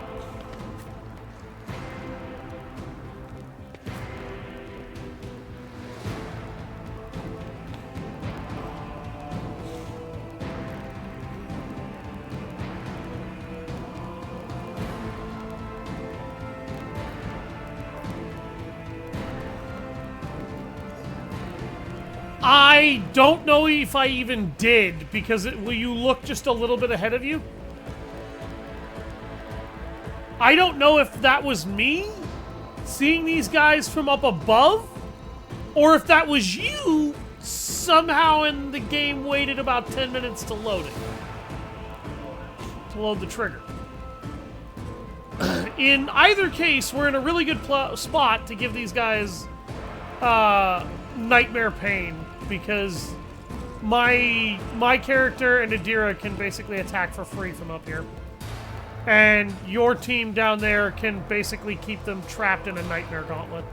I don't know if I even did, because will you look just a little bit ahead of you? I don't know if that was me seeing these guys from up above, or if that was you somehow in the game waited about 10 minutes to load it. To load the trigger. In either case, we're in a really good spot to give these guys nightmare pain, because my character and Adira can basically attack for free from up here. And your team down there can basically keep them trapped in a nightmare gauntlet.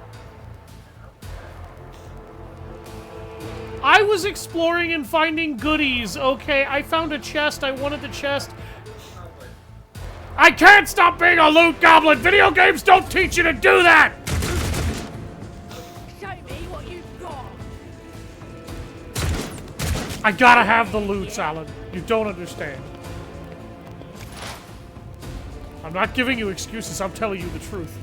I was exploring and finding goodies. Okay, I found a chest. I wanted the chest. I can't stop being a loot goblin! Video games don't teach you to do that! Show me what you've got. I gotta have the loot, Alan. You don't understand. I'm not giving you excuses, I'm telling you the truth.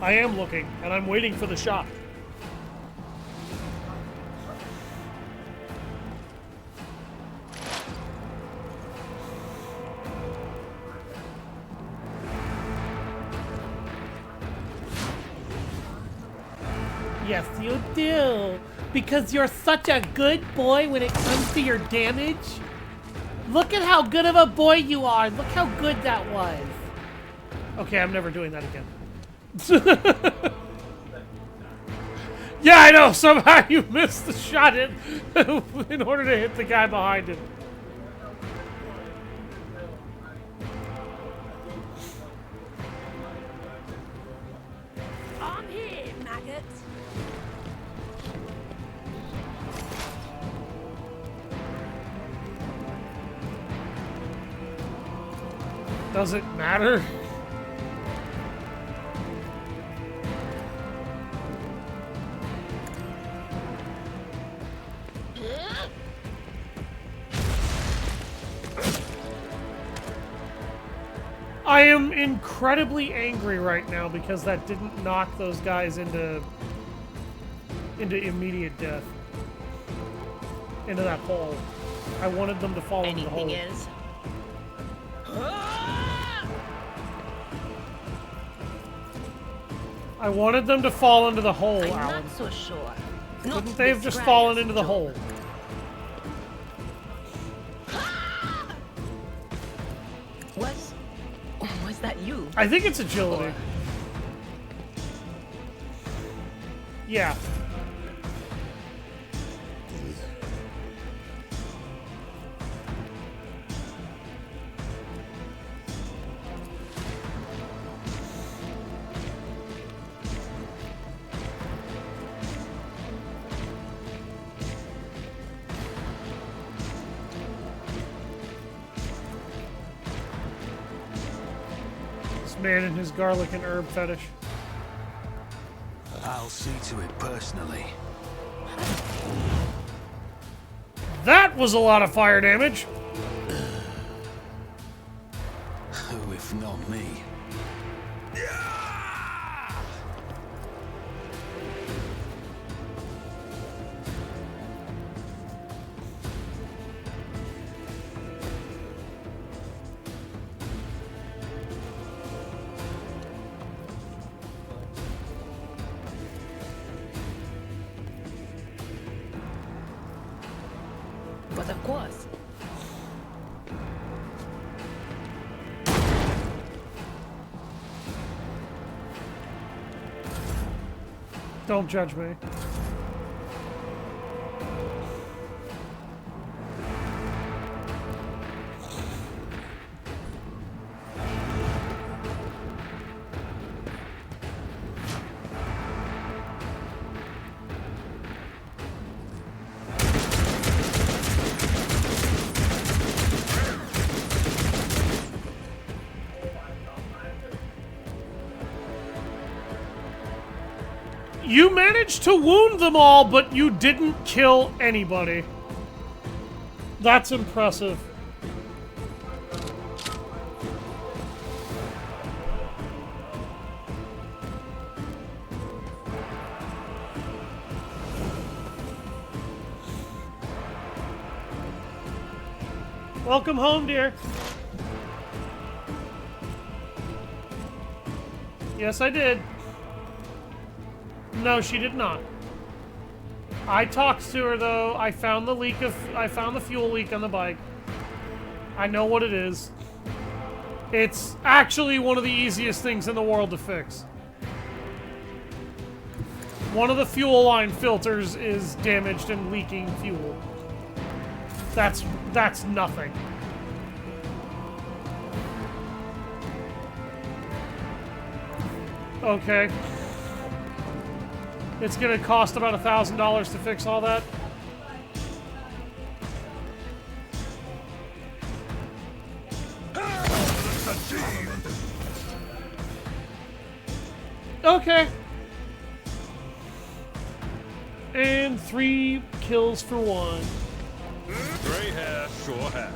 I am looking, and I'm waiting for the shot. Yes, you do. Because you're such a good boy when it comes to your damage. Look at how good of a boy you are. Look how good that was. Okay, I'm never doing that again. Yeah, I know. Somehow you missed the shot in order to hit the guy behind him. I'm here, maggot. Does it matter? I am incredibly angry right now because that didn't knock those guys into immediate death. Into that hole. I wanted them to fall into the hole. Anything else? I wanted them to fall into the hole, I'm Alan. not so sure. Couldn't they have just fallen into the hole? Was that you? I think it's agility. Yeah. Man and his garlic and herb fetish. I'll see to it personally. That was a lot of fire damage. Who if not me? But of course. Don't judge me. You managed to wound them all, but you didn't kill anybody. That's impressive. Welcome home, dear. Yes, I did. No, she did not. I talked to her though. I found the fuel leak on the bike. I know what it is. It's actually one of the easiest things in the world to fix. One of the fuel line filters is damaged and leaking fuel. That's nothing. Okay. It's gonna cost about $1,000 to fix all that. Okay. And 3 kills for 1. Gray hair, sure hair.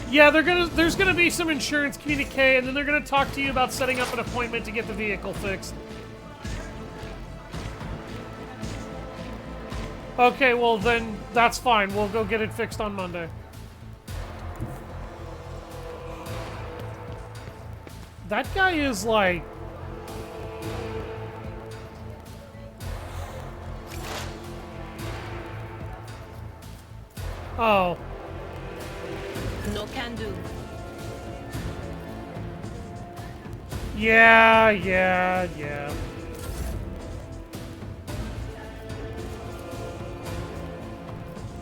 Yeah, there's gonna be some insurance communique, and then they're gonna talk to you about setting up an appointment to get the vehicle fixed. Okay, well then that's fine. We'll go get it fixed on Monday. That guy is like... Oh. No can do. Yeah.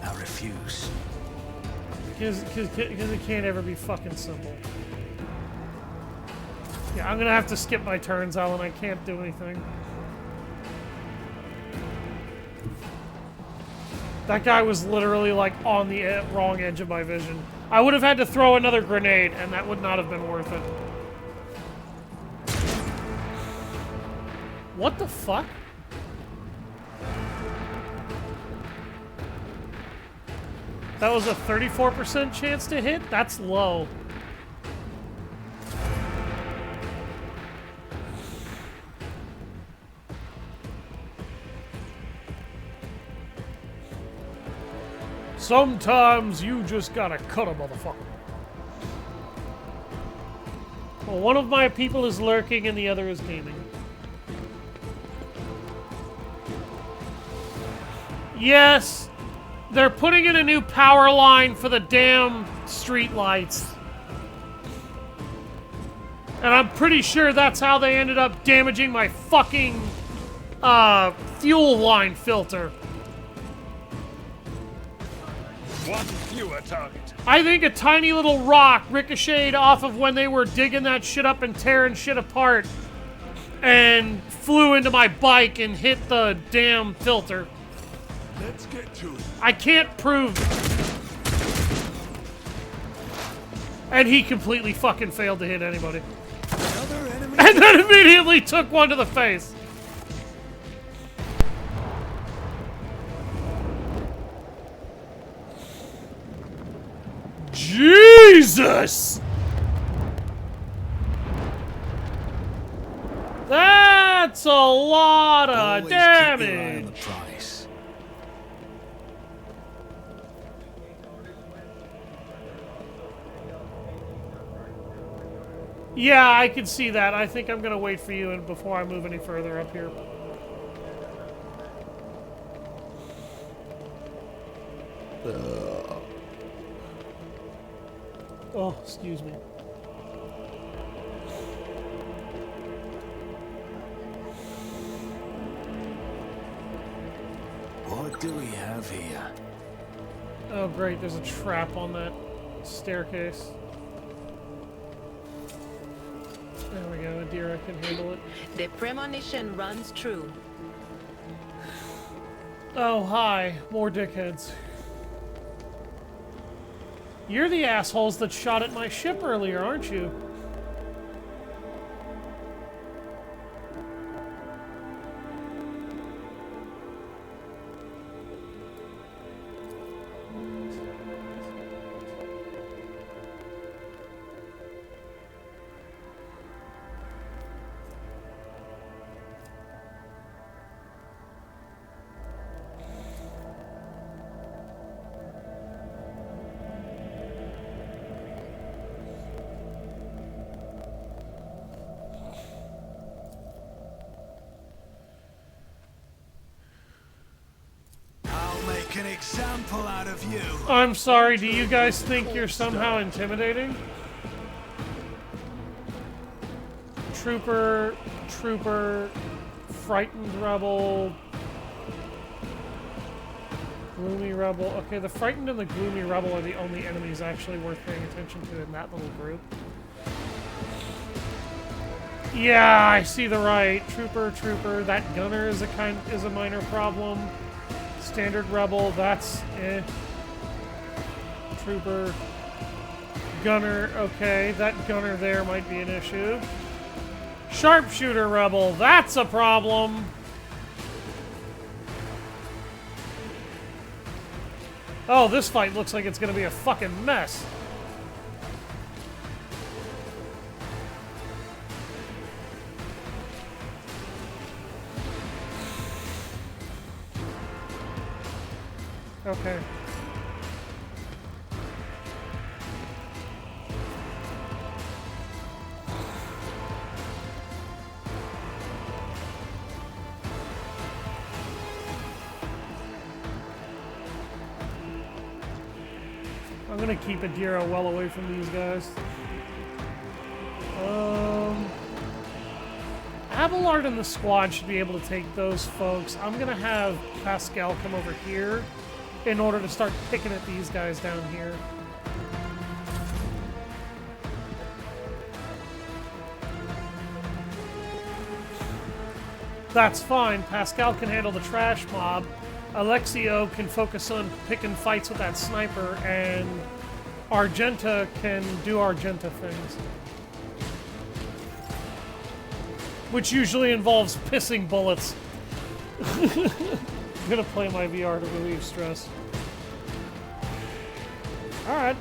I refuse. Because it can't ever be fucking simple. Yeah, I'm gonna have to skip my turns, Alan. I can't do anything. That guy was literally like on the wrong edge of my vision. I would have had to throw another grenade, and that would not have been worth it. What the fuck? That was a 34% chance to hit? That's low. Sometimes you just gotta cut a motherfucker. Well, one of my people is lurking and the other is gaming. Yes, they're putting in a new power line for the damn street lights. And I'm pretty sure that's how they ended up damaging my fucking fuel line filter. One fewer target. I think a tiny little rock ricocheted off of when they were digging that shit up and tearing shit apart and flew into my bike and hit the damn filter. Let's get to it. I can't prove it. And he completely fucking failed to hit anybody. And then immediately took one to the face. Jesus! That's a lot of damage. Yeah, I can see that. I think I'm gonna wait for you and before I move any further up here. Oh, excuse me. What do we have here? Oh, great. There's a trap on that staircase. There we go. Adira can handle it. The premonition runs true. Oh, hi. More dickheads. You're the assholes that shot at my ship earlier, aren't you? An example out of you. I'm sorry, do you guys think you're somehow intimidating? Trooper, frightened rebel, gloomy rebel. Okay, the frightened and the gloomy rebel are the only enemies actually worth paying attention to in that little group. Yeah, I see the right. Trooper. That gunner is a minor problem. Standard rebel, that's eh. Trooper. Gunner, okay. That gunner there might be an issue. Sharpshooter rebel, that's a problem. Oh, this fight looks like it's gonna be a fucking mess. Okay. I'm gonna keep Adira well away from these guys. Abelard and the squad should be able to take those folks. I'm gonna have Pascal come over here in order to start picking at these guys down here. That's fine. Pascal can handle the trash mob. Alexio can focus on picking fights with that sniper, and Argenta can do Argenta things. Which usually involves pissing bullets. I'm gonna play my VR to relieve stress. Alright.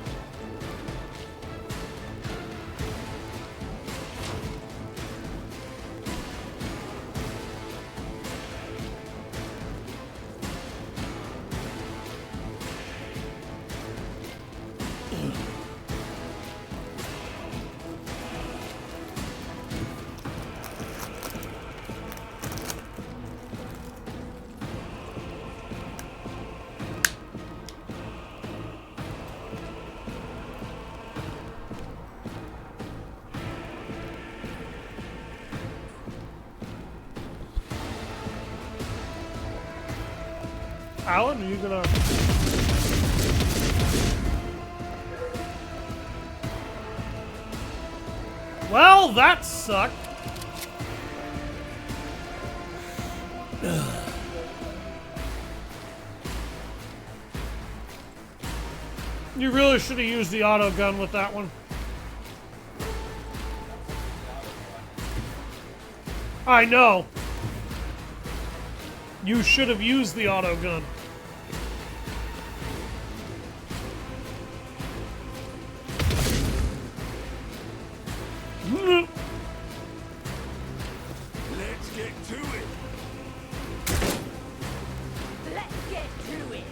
Alan, are you gonna... Well, that sucked. You really should have used the auto gun with that one. I know. You should have used the auto gun. Let's get to it. Let's get to it.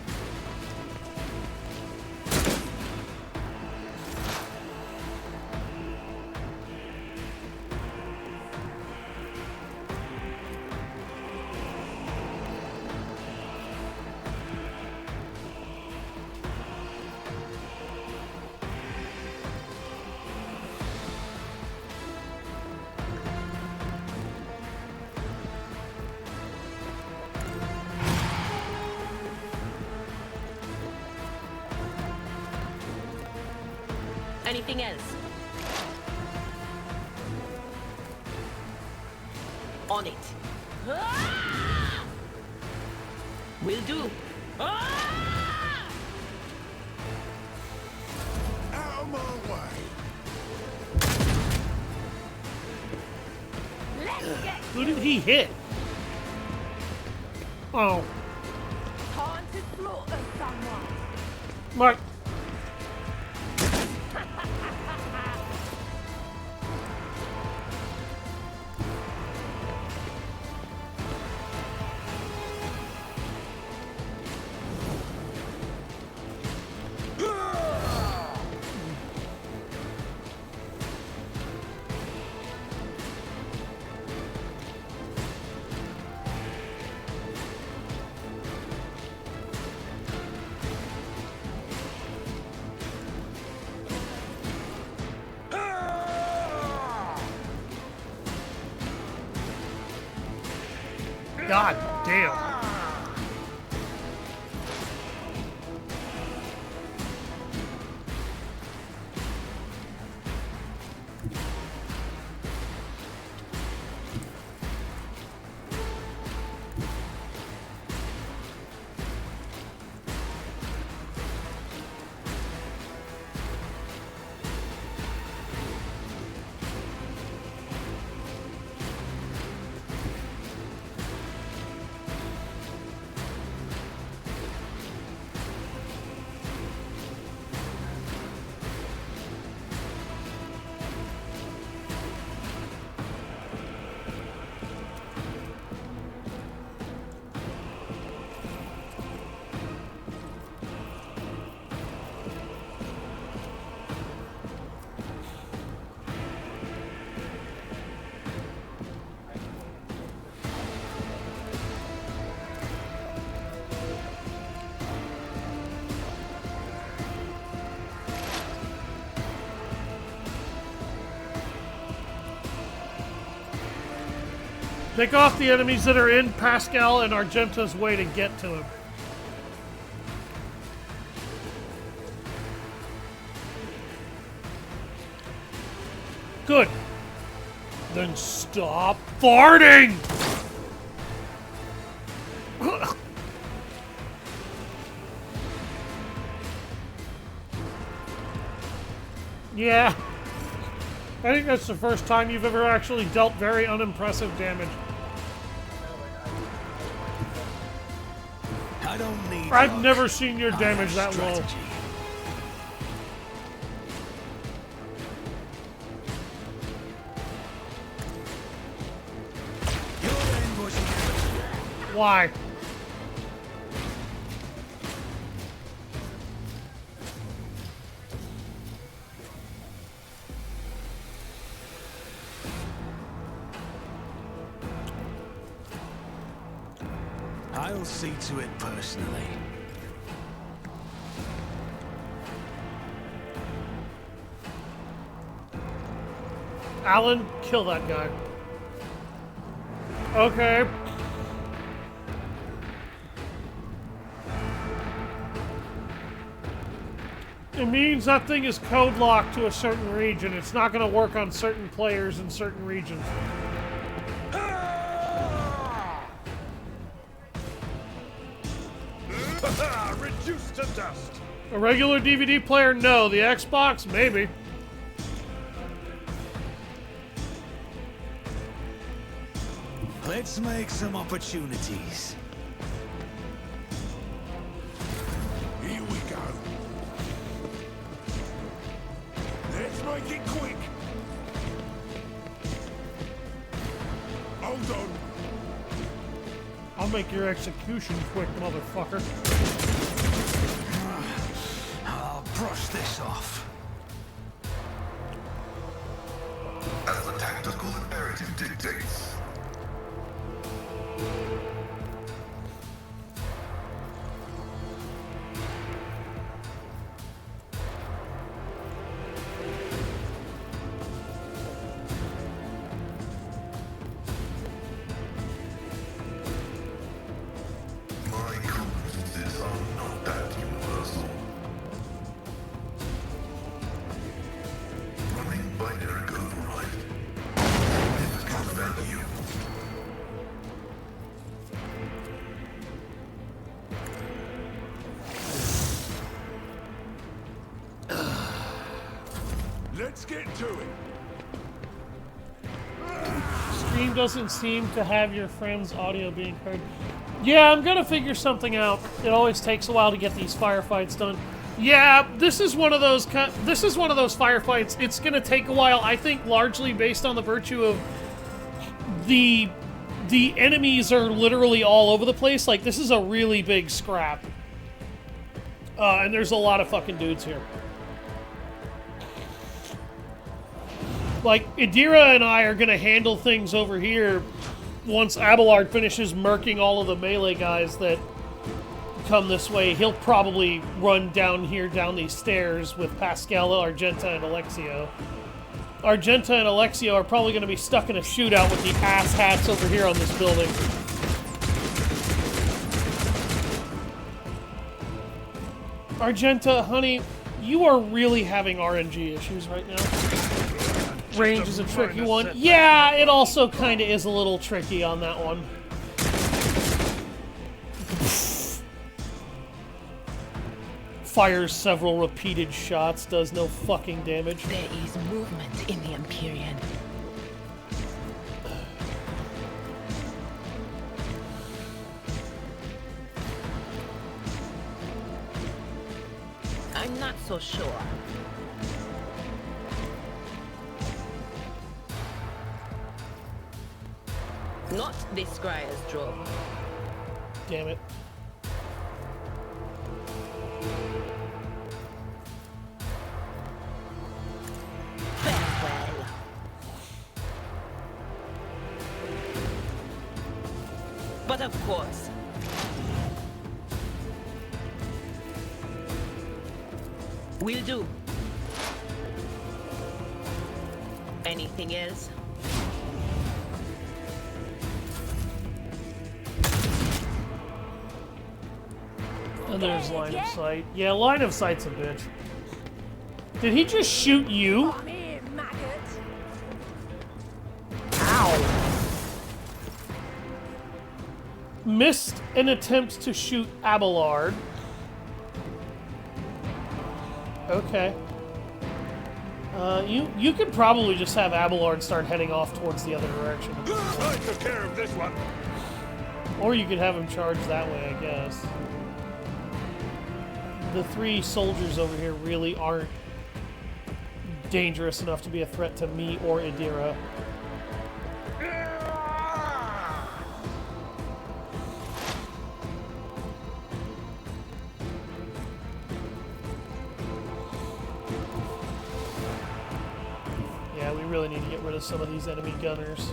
Anything else? On it. Will do. Out of my way. Let's get Who did he hit? Oh. time to slaughter someone. Mark. God damn. Pick off the enemies that are in Pascal and Argento's way to get to him. Good. Then stop farting! Yeah. I think that's the first time you've ever actually dealt very unimpressive damage. I don't need I've luck. never seen your I damage have that low. strategy. You're ambushing him. Why? I'll see to it personally. Alan, kill that guy. Okay. It means that thing is code locked to a certain region. It's not going to work on certain players in certain regions. Reduced to dust. A regular DVD player, no. The Xbox, maybe. Let's make some opportunities. Here we go. Let's make it quick. Hold on. I'll make your execution quick, motherfucker. I'll brush this off. As the tactical imperative dictates. My competences are not that universal. Running binary override. Significant value. Let's get to it. Stream doesn't seem to have your friend's audio being heard. Yeah, I'm gonna figure something out. It always takes a while to get these firefights done. Yeah, this is one of those firefights. It's gonna take a while. I think largely based on the virtue of the enemies are literally all over the place. Like, this is a really big scrap, and there's a lot of fucking dudes here. Like, Idira and I are gonna handle things over here once Abelard finishes murking all of the melee guys that come this way. He'll probably run down here, down these stairs with Pascal, Argenta, and Alexio. Argenta and Alexio are probably gonna be stuck in a shootout with the ass hats over here on this building. Argenta, honey, you are really having RNG issues right now. Range is a tricky one. Yeah, it also kind of is a little tricky on that one. Fires several repeated shots, does no fucking damage. There is movement in the Empyrean. I'm not so sure. Not this Scryer's job. Damn it. Farewell. But of course. Will do. Anything else? And there's line of sight. Yeah, line of sight's a bitch. Did he just shoot you? Come here, maggot. Ow. Missed an attempt to shoot Abelard. Okay. You could probably just have Abelard start heading off towards the other direction. I took care of this one. Or you could have him charge that way, I guess. The three soldiers over here really aren't dangerous enough to be a threat to me or Idira. Yeah, we really need to get rid of some of these enemy gunners.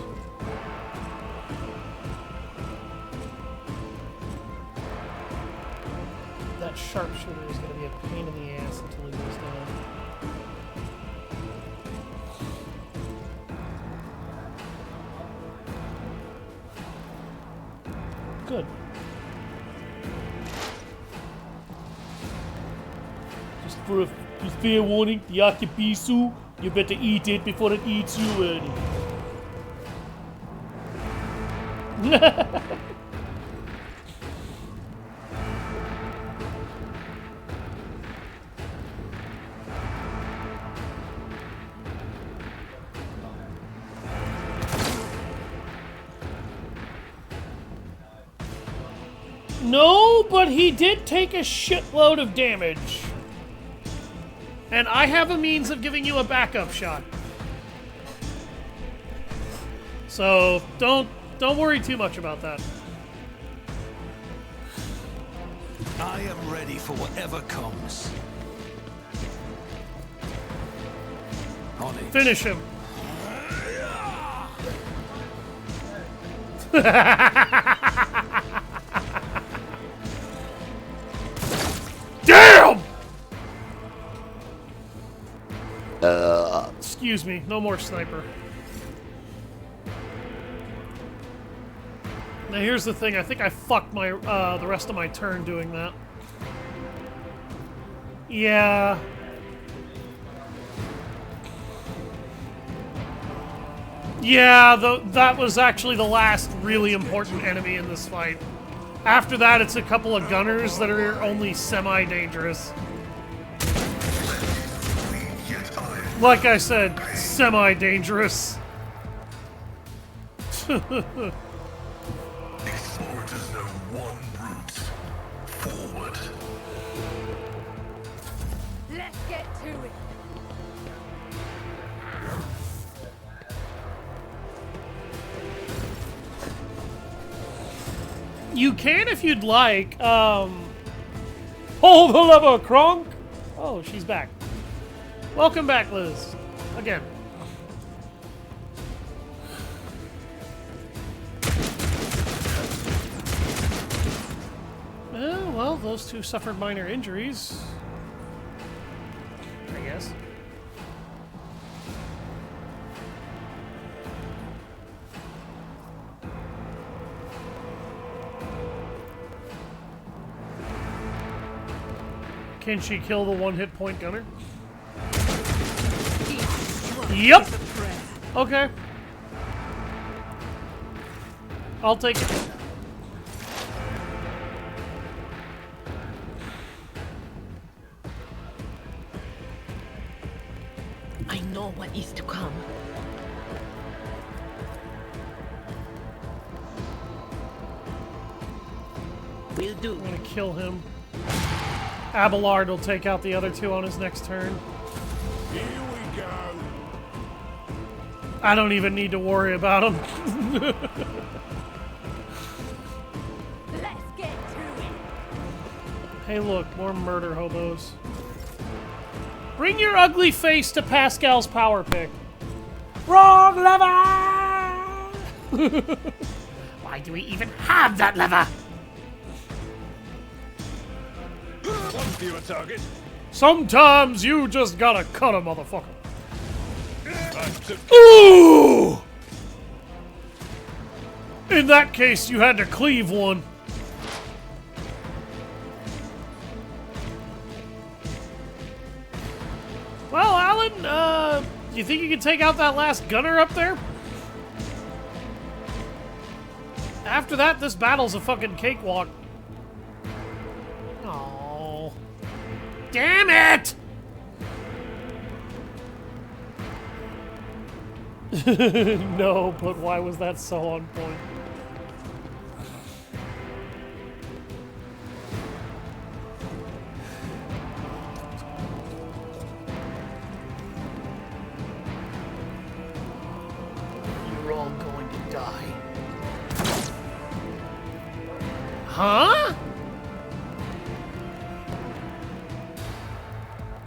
That sharpshooter is going to be a pain in the ass until he goes down. Good. Just for a fair warning, the Yakibisu, you better eat it before it eats you, Eddie. No, but he did take a shitload of damage. And I have a means of giving you a backup shot. So, don't worry too much about that. I am ready for whatever comes. On it. Finish him. Damn! Excuse me, no more sniper. Now here's the thing, I think I fucked my the rest of my turn doing that. Yeah. Yeah, that was actually the last really important enemy in this fight. After that, it's a couple of gunners that are only semi-dangerous. Like I said, semi-dangerous. Explorers know one route. Forward. Let's get to it. You can if you'd like. Pull the lever, Kronk! Oh, she's back. Welcome back, Liz. Again. Well, those two suffered minor injuries. I guess. Can she kill the one hit point gunner? Yep. Okay. I'll take it. I know what is to come. Will do. I'm gonna kill him. Abelard will take out the other two on his next turn. Here we go. I don't even need to worry about him. Let's get to it. Hey look, more murder hobos. Bring your ugly face to Pascal's power pick. Wrong lever! Why do we even have that lever? One fewer target. Sometimes you just gotta cut a motherfucker. Ooh! In that case, you had to cleave one. Well, Alan, you think you can take out that last gunner up there? After that, this battle's a fucking cakewalk. Oh, damn it! No, but why was that so on point? You're all going to die. Huh?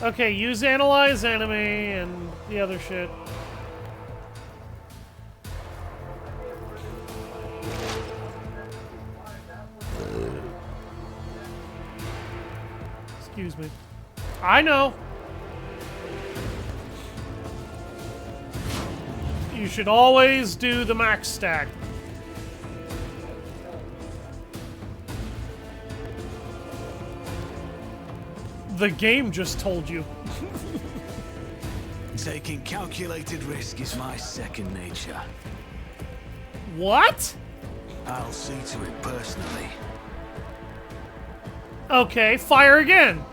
Okay, use analyze enemy and the other shit. Excuse me. I know. You should always do the max stack. The game just told you. Taking calculated risk is my second nature. What? I'll see to it personally. Okay, fire again.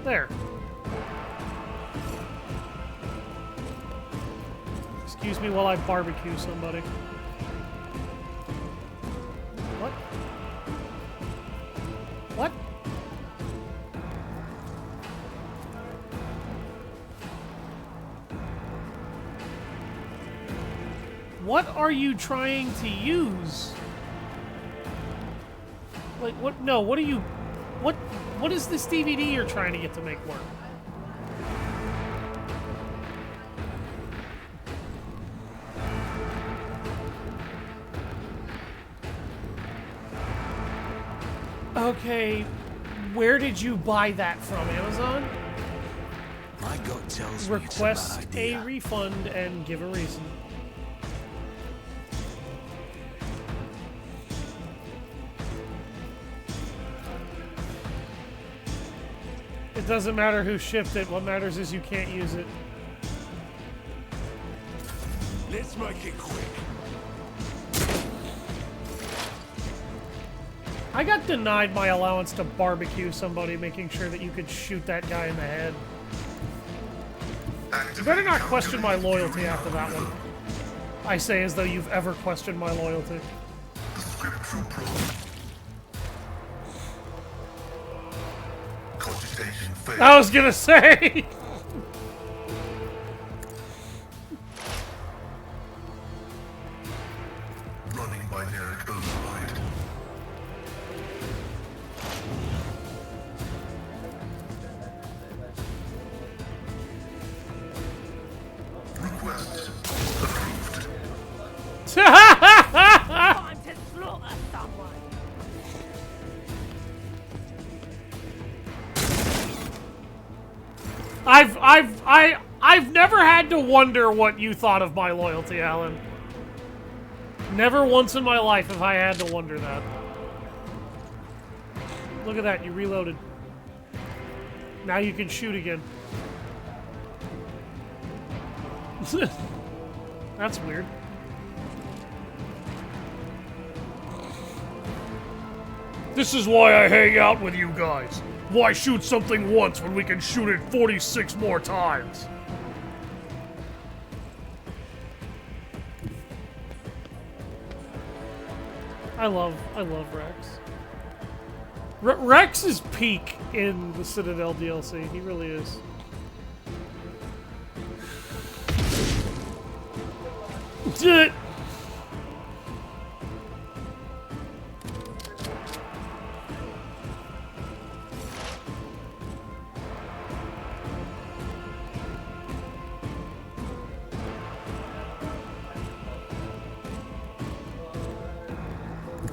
There. Excuse me while I barbecue somebody. What? What? What are you trying to use? Like, what? No, what are you... What is this DVD you're trying to get to make work? Okay, where did you buy that from? Amazon? My gut tells me it's a Request bad a idea. refund and give a reason. It doesn't matter who shipped it. What matters is you can't use it. Let's make it quick. I got denied my allowance to barbecue somebody, making sure that you could shoot that guy in the head. You better not question my loyalty after that one. I say as though you've ever questioned my loyalty. I was gonna say! Running binaric override. Request approved. Time to slaughter someone. I've never had to wonder what you thought of my loyalty, Alan. Never once in my life have I had to wonder that. Look at that, you reloaded. Now you can shoot again. That's weird. This is why I hang out with you guys. Why shoot something once when we can shoot it 46 more times? I love Rex. Rex is peak in the Citadel DLC. He really is.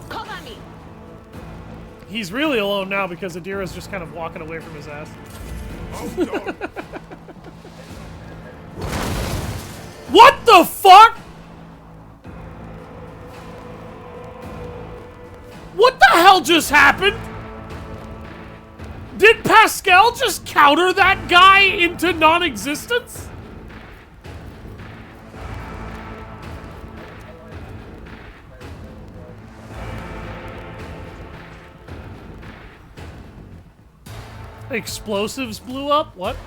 Cover me. He's really alone now because Adira's just kind of walking away from his ass. What the fuck? What the hell just happened? Did Pascal just counter that guy into non-existence? Explosives blew up? What?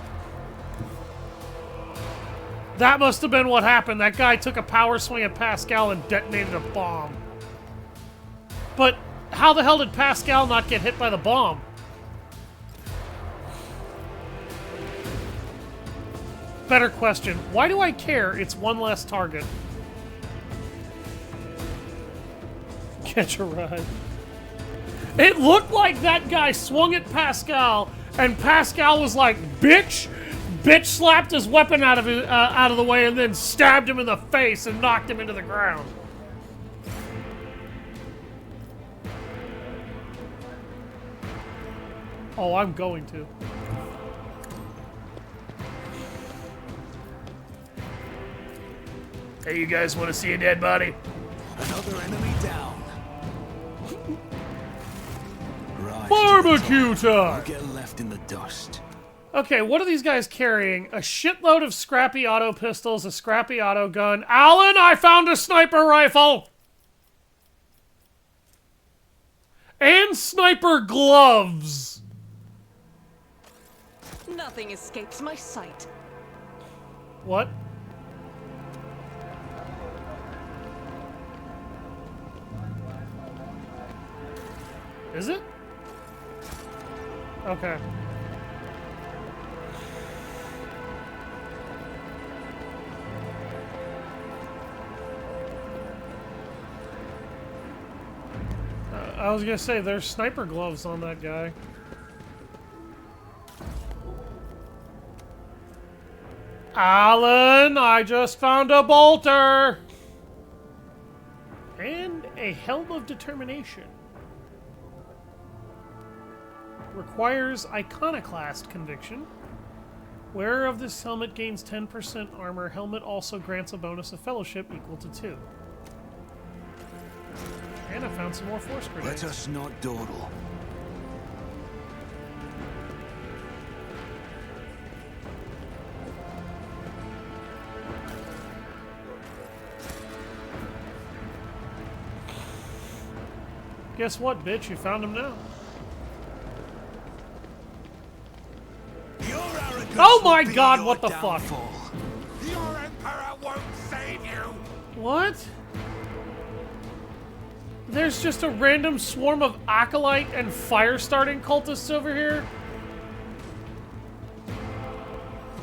That must have been what happened. That guy took a power swing at Pascal and detonated a bomb. But how the hell did Pascal not get hit by the bomb? Better question. Why do I care? It's one less target. Catch a ride. It looked like that guy swung at Pascal, and Pascal was like, "Bitch!" Bitch slapped his weapon out of the way, and then stabbed him in the face and knocked him into the ground. Oh, I'm going to. Hey, you guys want to see a dead body? Another enemy down. Right. Barbecue time! I'll get left in the dust. Okay, what are these guys carrying? A shitload of scrappy auto pistols, a scrappy auto gun. Alan, I found a sniper rifle! And sniper gloves! Nothing escapes my sight. What? Is it? Okay. I was gonna say, there's sniper gloves on that guy. Alan, I just found a bolter! And a Helm of Determination. Requires Iconoclast conviction. Wearer of this helmet gains 10% armor. Helmet also grants a bonus of fellowship equal to 2. And I found some more force grenades. Let us not dawdle. Guess what, bitch? You found him now. Oh my god, what the fuck? Your Emperor won't save you! What? There's just a random swarm of acolyte and fire-starting cultists over here?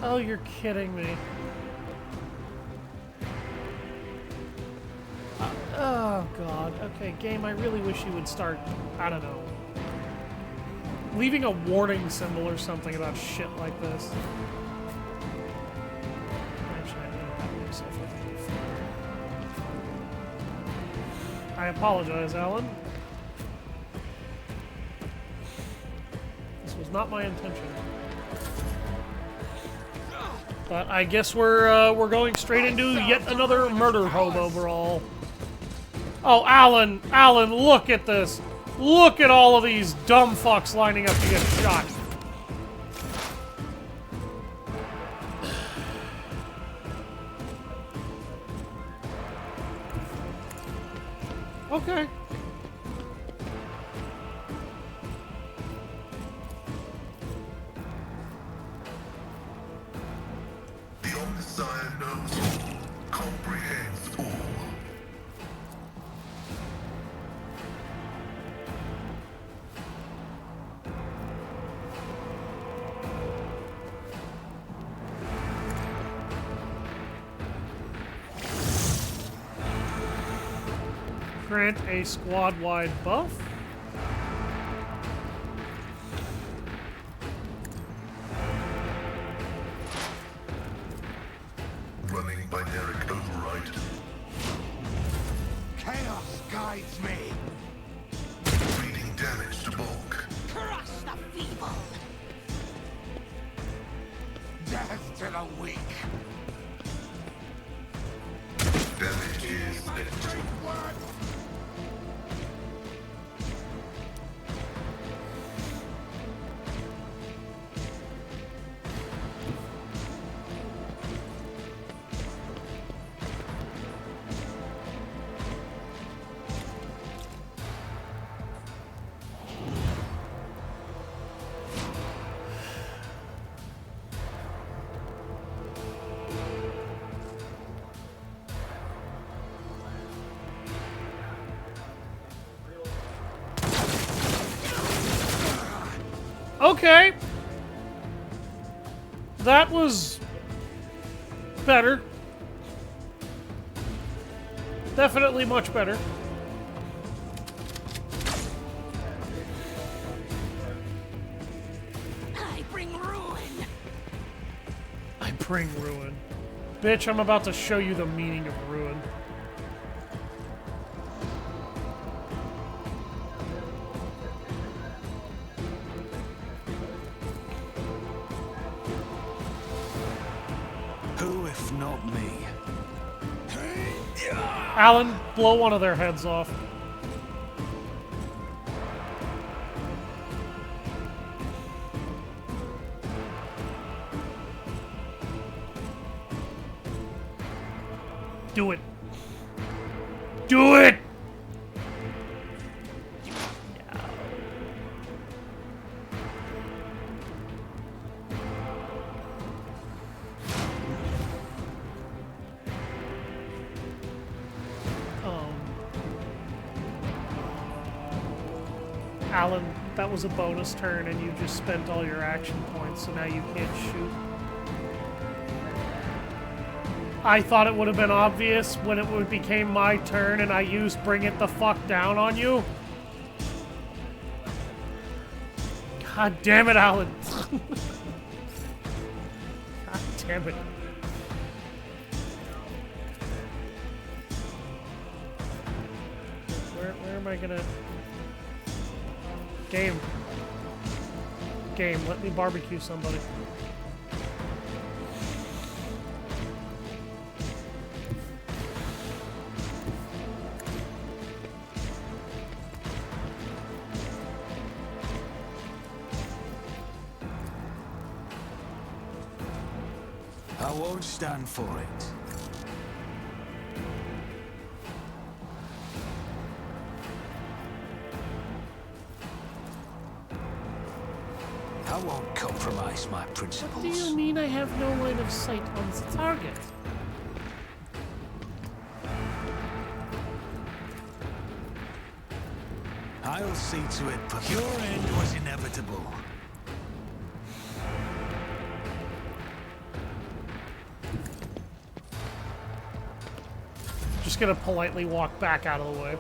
Oh, you're kidding me. Oh god. Okay, game, I really wish you would start, I don't know, leaving a warning symbol or something about shit like this. Actually, I'm gonna have myself a I apologize, Alan. This was not my intention. But I guess we're going straight into yet another murder hobo brawl. Oh, Alan, look at this. Look at all of these dumb fucks lining up to get shot. Okay. The Omnissiah knows all, comprehends all. Grant a squad-wide buff. Running binaric override. Chaos guides me! Reading damage to bulk. Crush the feeble. Death to the weak! Damage is limited. Okay. That was better. Definitely much better. I bring ruin. I bring ruin. Bitch, I'm about to show you the meaning of ruin. Who if not me? Alan, blow one of their heads off. Do it. Do it! Alan, that was a bonus turn and you just spent all your action points, so now you can't shoot. I thought it would have been obvious when it became my turn and I used Bring It the Fuck Down on you. God damn it, Alan. God damn it. Where am I gonna... Game, let me barbecue somebody. I won't stand for it. I won't compromise my principles. What do you mean I have no line of sight on the target? I'll see to it, but your end was inevitable. Just gonna politely walk back out of the way.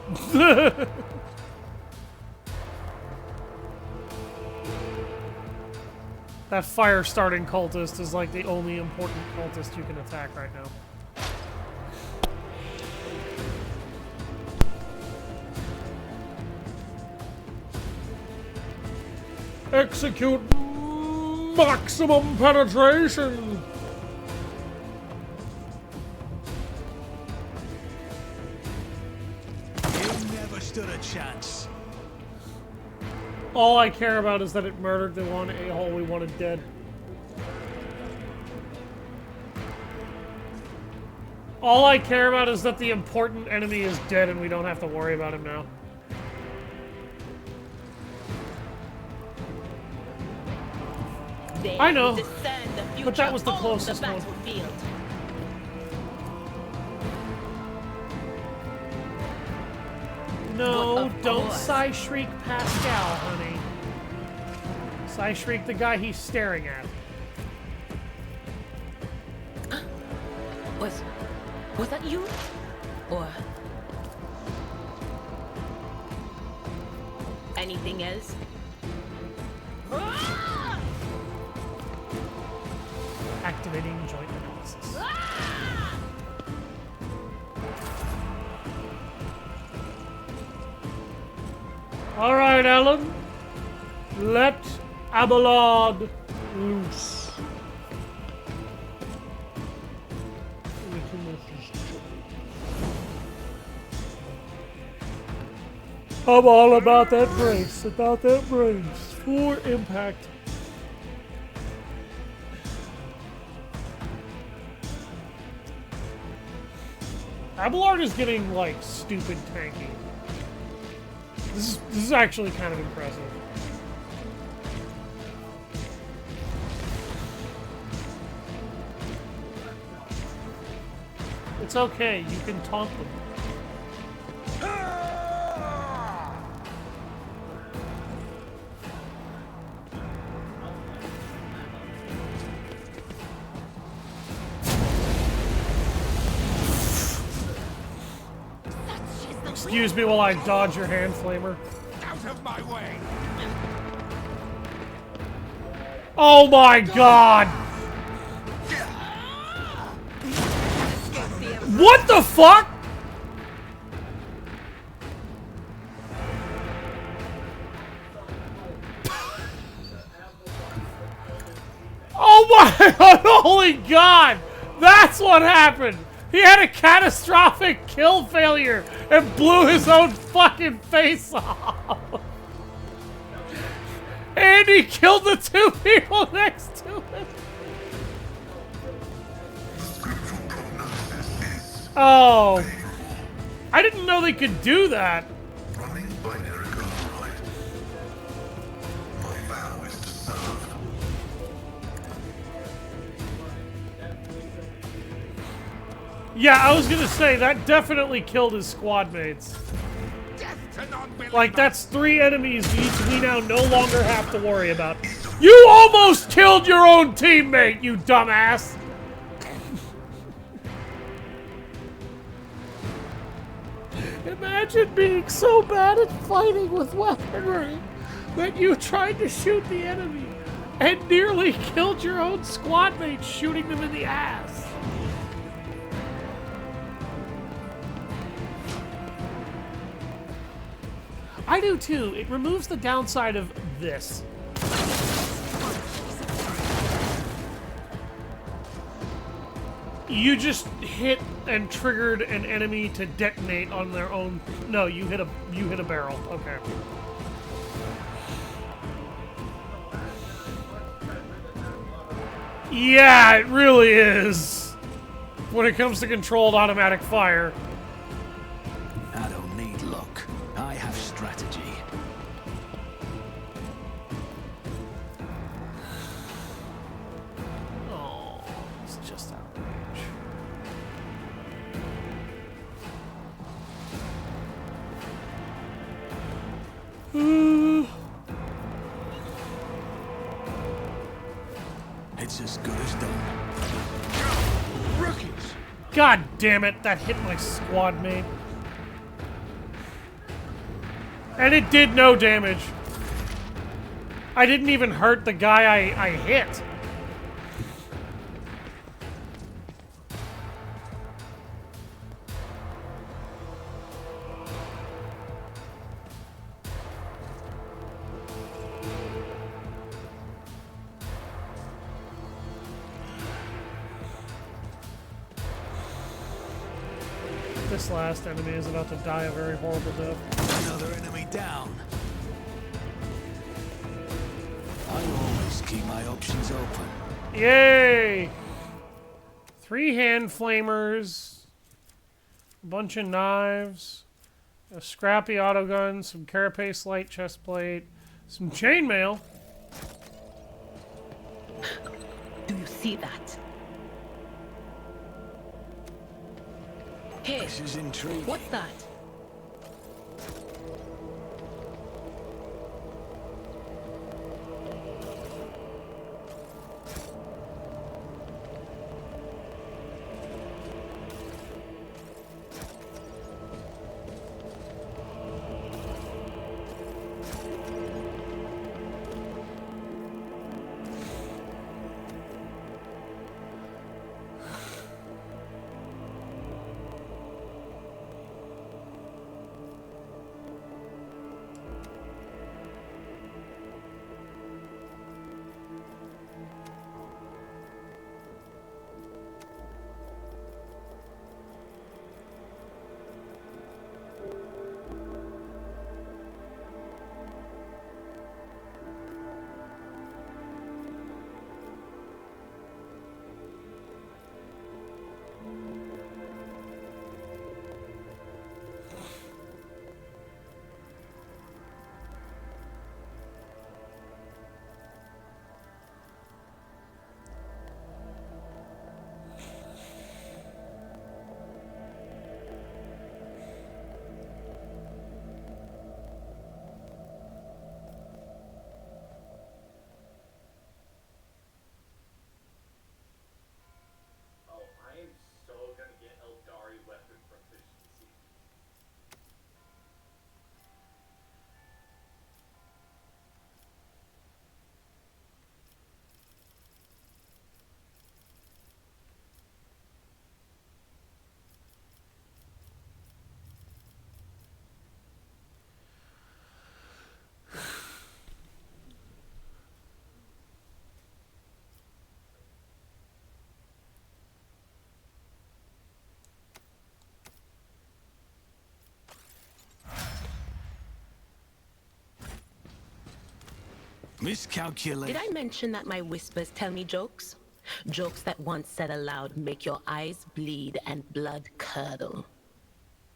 That fire-starting cultist is like the only important cultist you can attack right now. Execute maximum penetration! You never stood a chance. All I care about is that it murdered the one a-hole we wanted dead. All I care about is that the important enemy is dead and we don't have to worry about him now. I know, but that was the closest one. No, don't Psy Shriek Pascal, honey. Psy Shriek the guy he's staring at. Was that you? Or anything else? Activating joint analysis. All right, Alan. Let Abelard loose. I'm all about that brace. About that brace. For impact. Abelard is getting, like, stupid tanky. This is actually kind of impressive. It's okay, you can taunt them. Excuse me while I dodge your hand flamer. Out of my way! Oh my god! What the fuck? Oh my holy god! That's what happened! He had a catastrophic kill failure and blew his own fucking face off! And he killed the two people next to him! Oh! I didn't know they could do that! Running binary override. My vow is to serve. Yeah, I was gonna say, that definitely killed his squad mates. Death to Like, that's 3 enemies we now no longer have to worry about. You almost killed your own teammate, you dumbass! Imagine being so bad at fighting with weaponry that you tried to shoot the enemy and nearly killed your own squad mates shooting them in the ass. I do too. It removes the downside of this. You just hit and triggered an enemy to detonate on their own. No, you hit a barrel. Okay. Yeah, it really is. When it comes to controlled automatic fire. I don't need luck. I have strategy. Oh, it's just outrage. It's as good as done. Rookies! God damn it, that hit my squad mate. And it did no damage. I didn't even hurt the guy I hit. This last enemy is about to die a very horrible death. Another enemy down. I always keep my options open. Yay! 3 hand flamers, a bunch of knives, a scrappy autogun, some carapace light chest plate, some chainmail. Do you see that? Hey, This is intriguing. what's that? Miscalculate. Did I mention that my whispers tell me jokes? Jokes that once said aloud make your eyes bleed and blood curdle.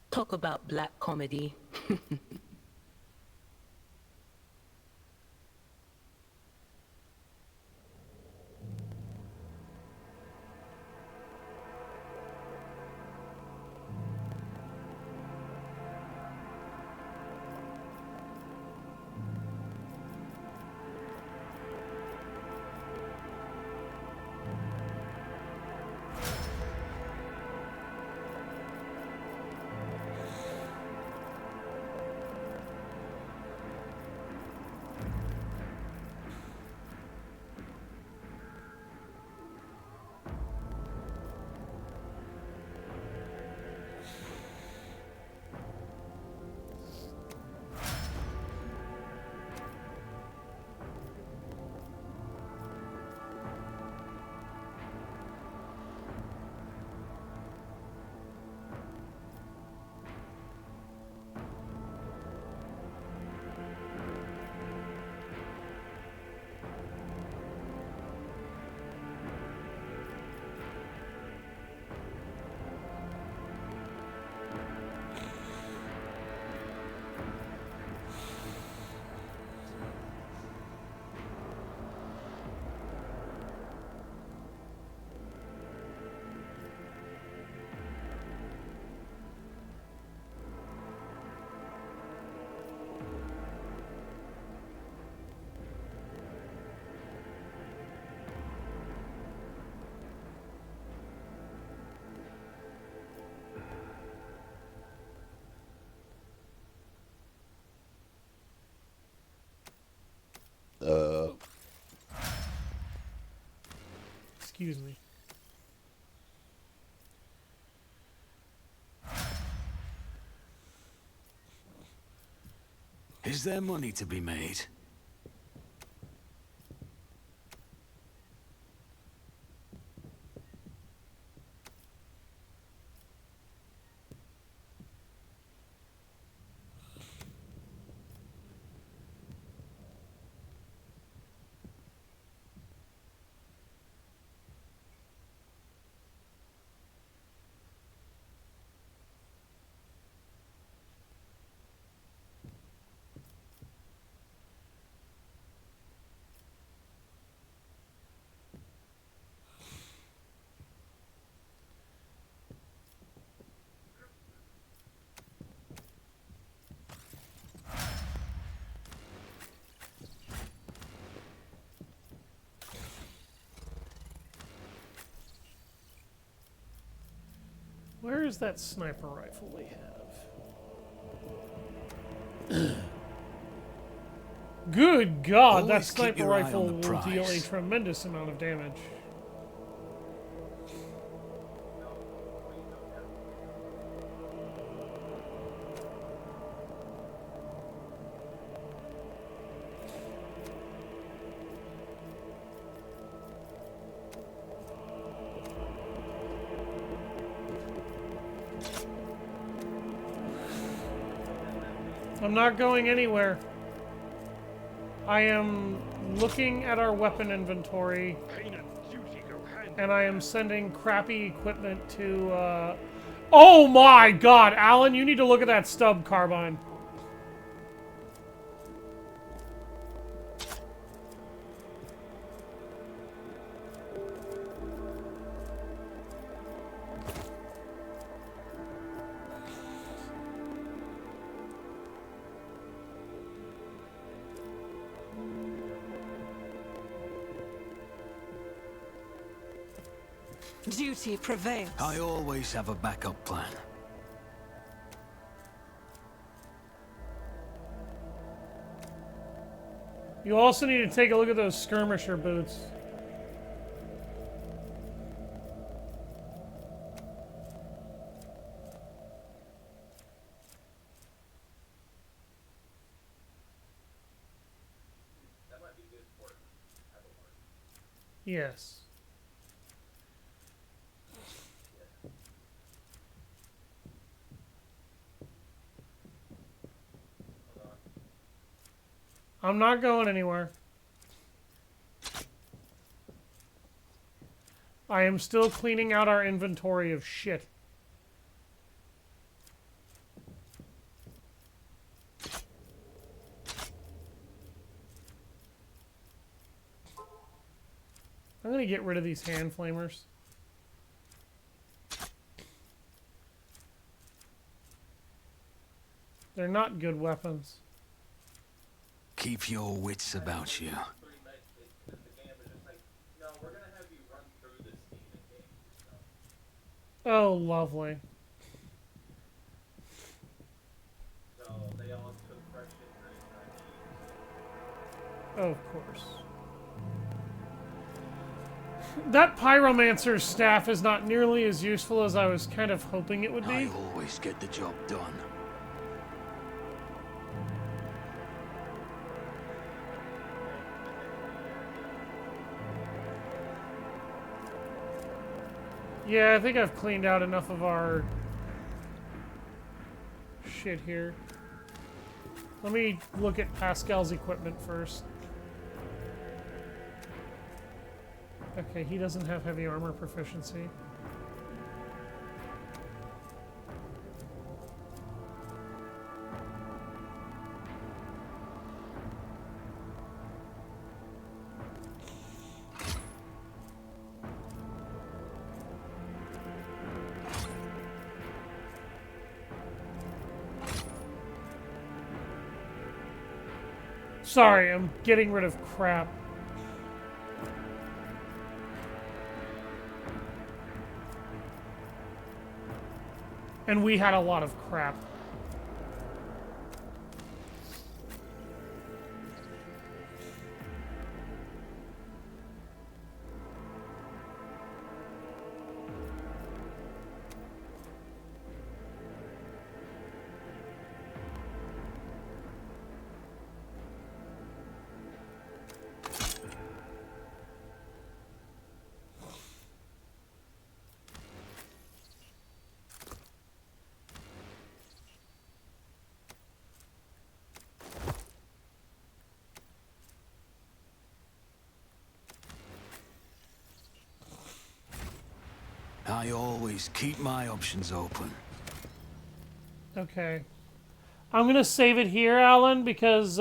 Talk about black comedy. Excuse me. Is there money to be made? Where is that sniper rifle we have? Good God, that Always keep sniper your eye rifle on the will deal a prize. tremendous amount of damage. I'm not going anywhere. I am looking at our weapon inventory, and I am sending crappy equipment to, Oh my God, Alan, you need to look at that stub carbine. Duty prevails. I always have a backup plan. You also need to take a look at those skirmisher boots. Yes. I'm not going anywhere. I am still cleaning out our inventory of shit. I'm gonna get rid of these hand flamers. They're not good weapons. Keep your wits about you. Oh, lovely. Oh, of course. That pyromancer's staff is not nearly as useful as I was kind of hoping it would be. I always get the job done. Yeah, I think I've cleaned out enough of our shit here. Let me look at Pascal's equipment first. Okay, he doesn't have heavy armor proficiency. Sorry, I'm getting rid of crap. And we had a lot of crap. I always keep my options open. Okay. I'm going to save it here, Alan, because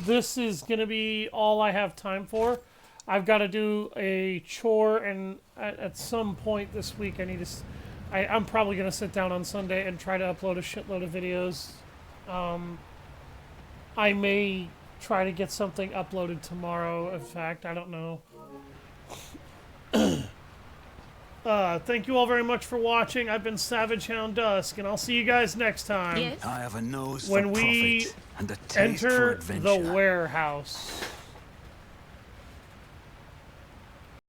this is going to be all I have time for. I've got to do a chore, and at some point this week I need to... I'm probably going to sit down on Sunday and try to upload a shitload of videos. I may try to get something uploaded tomorrow, in fact. I don't know. Thank you all very much for watching. I've been Savage Hound Dusk, and I'll see you guys next time. Yes? I have a nose When for we profit and a taste for enter adventure. the warehouse.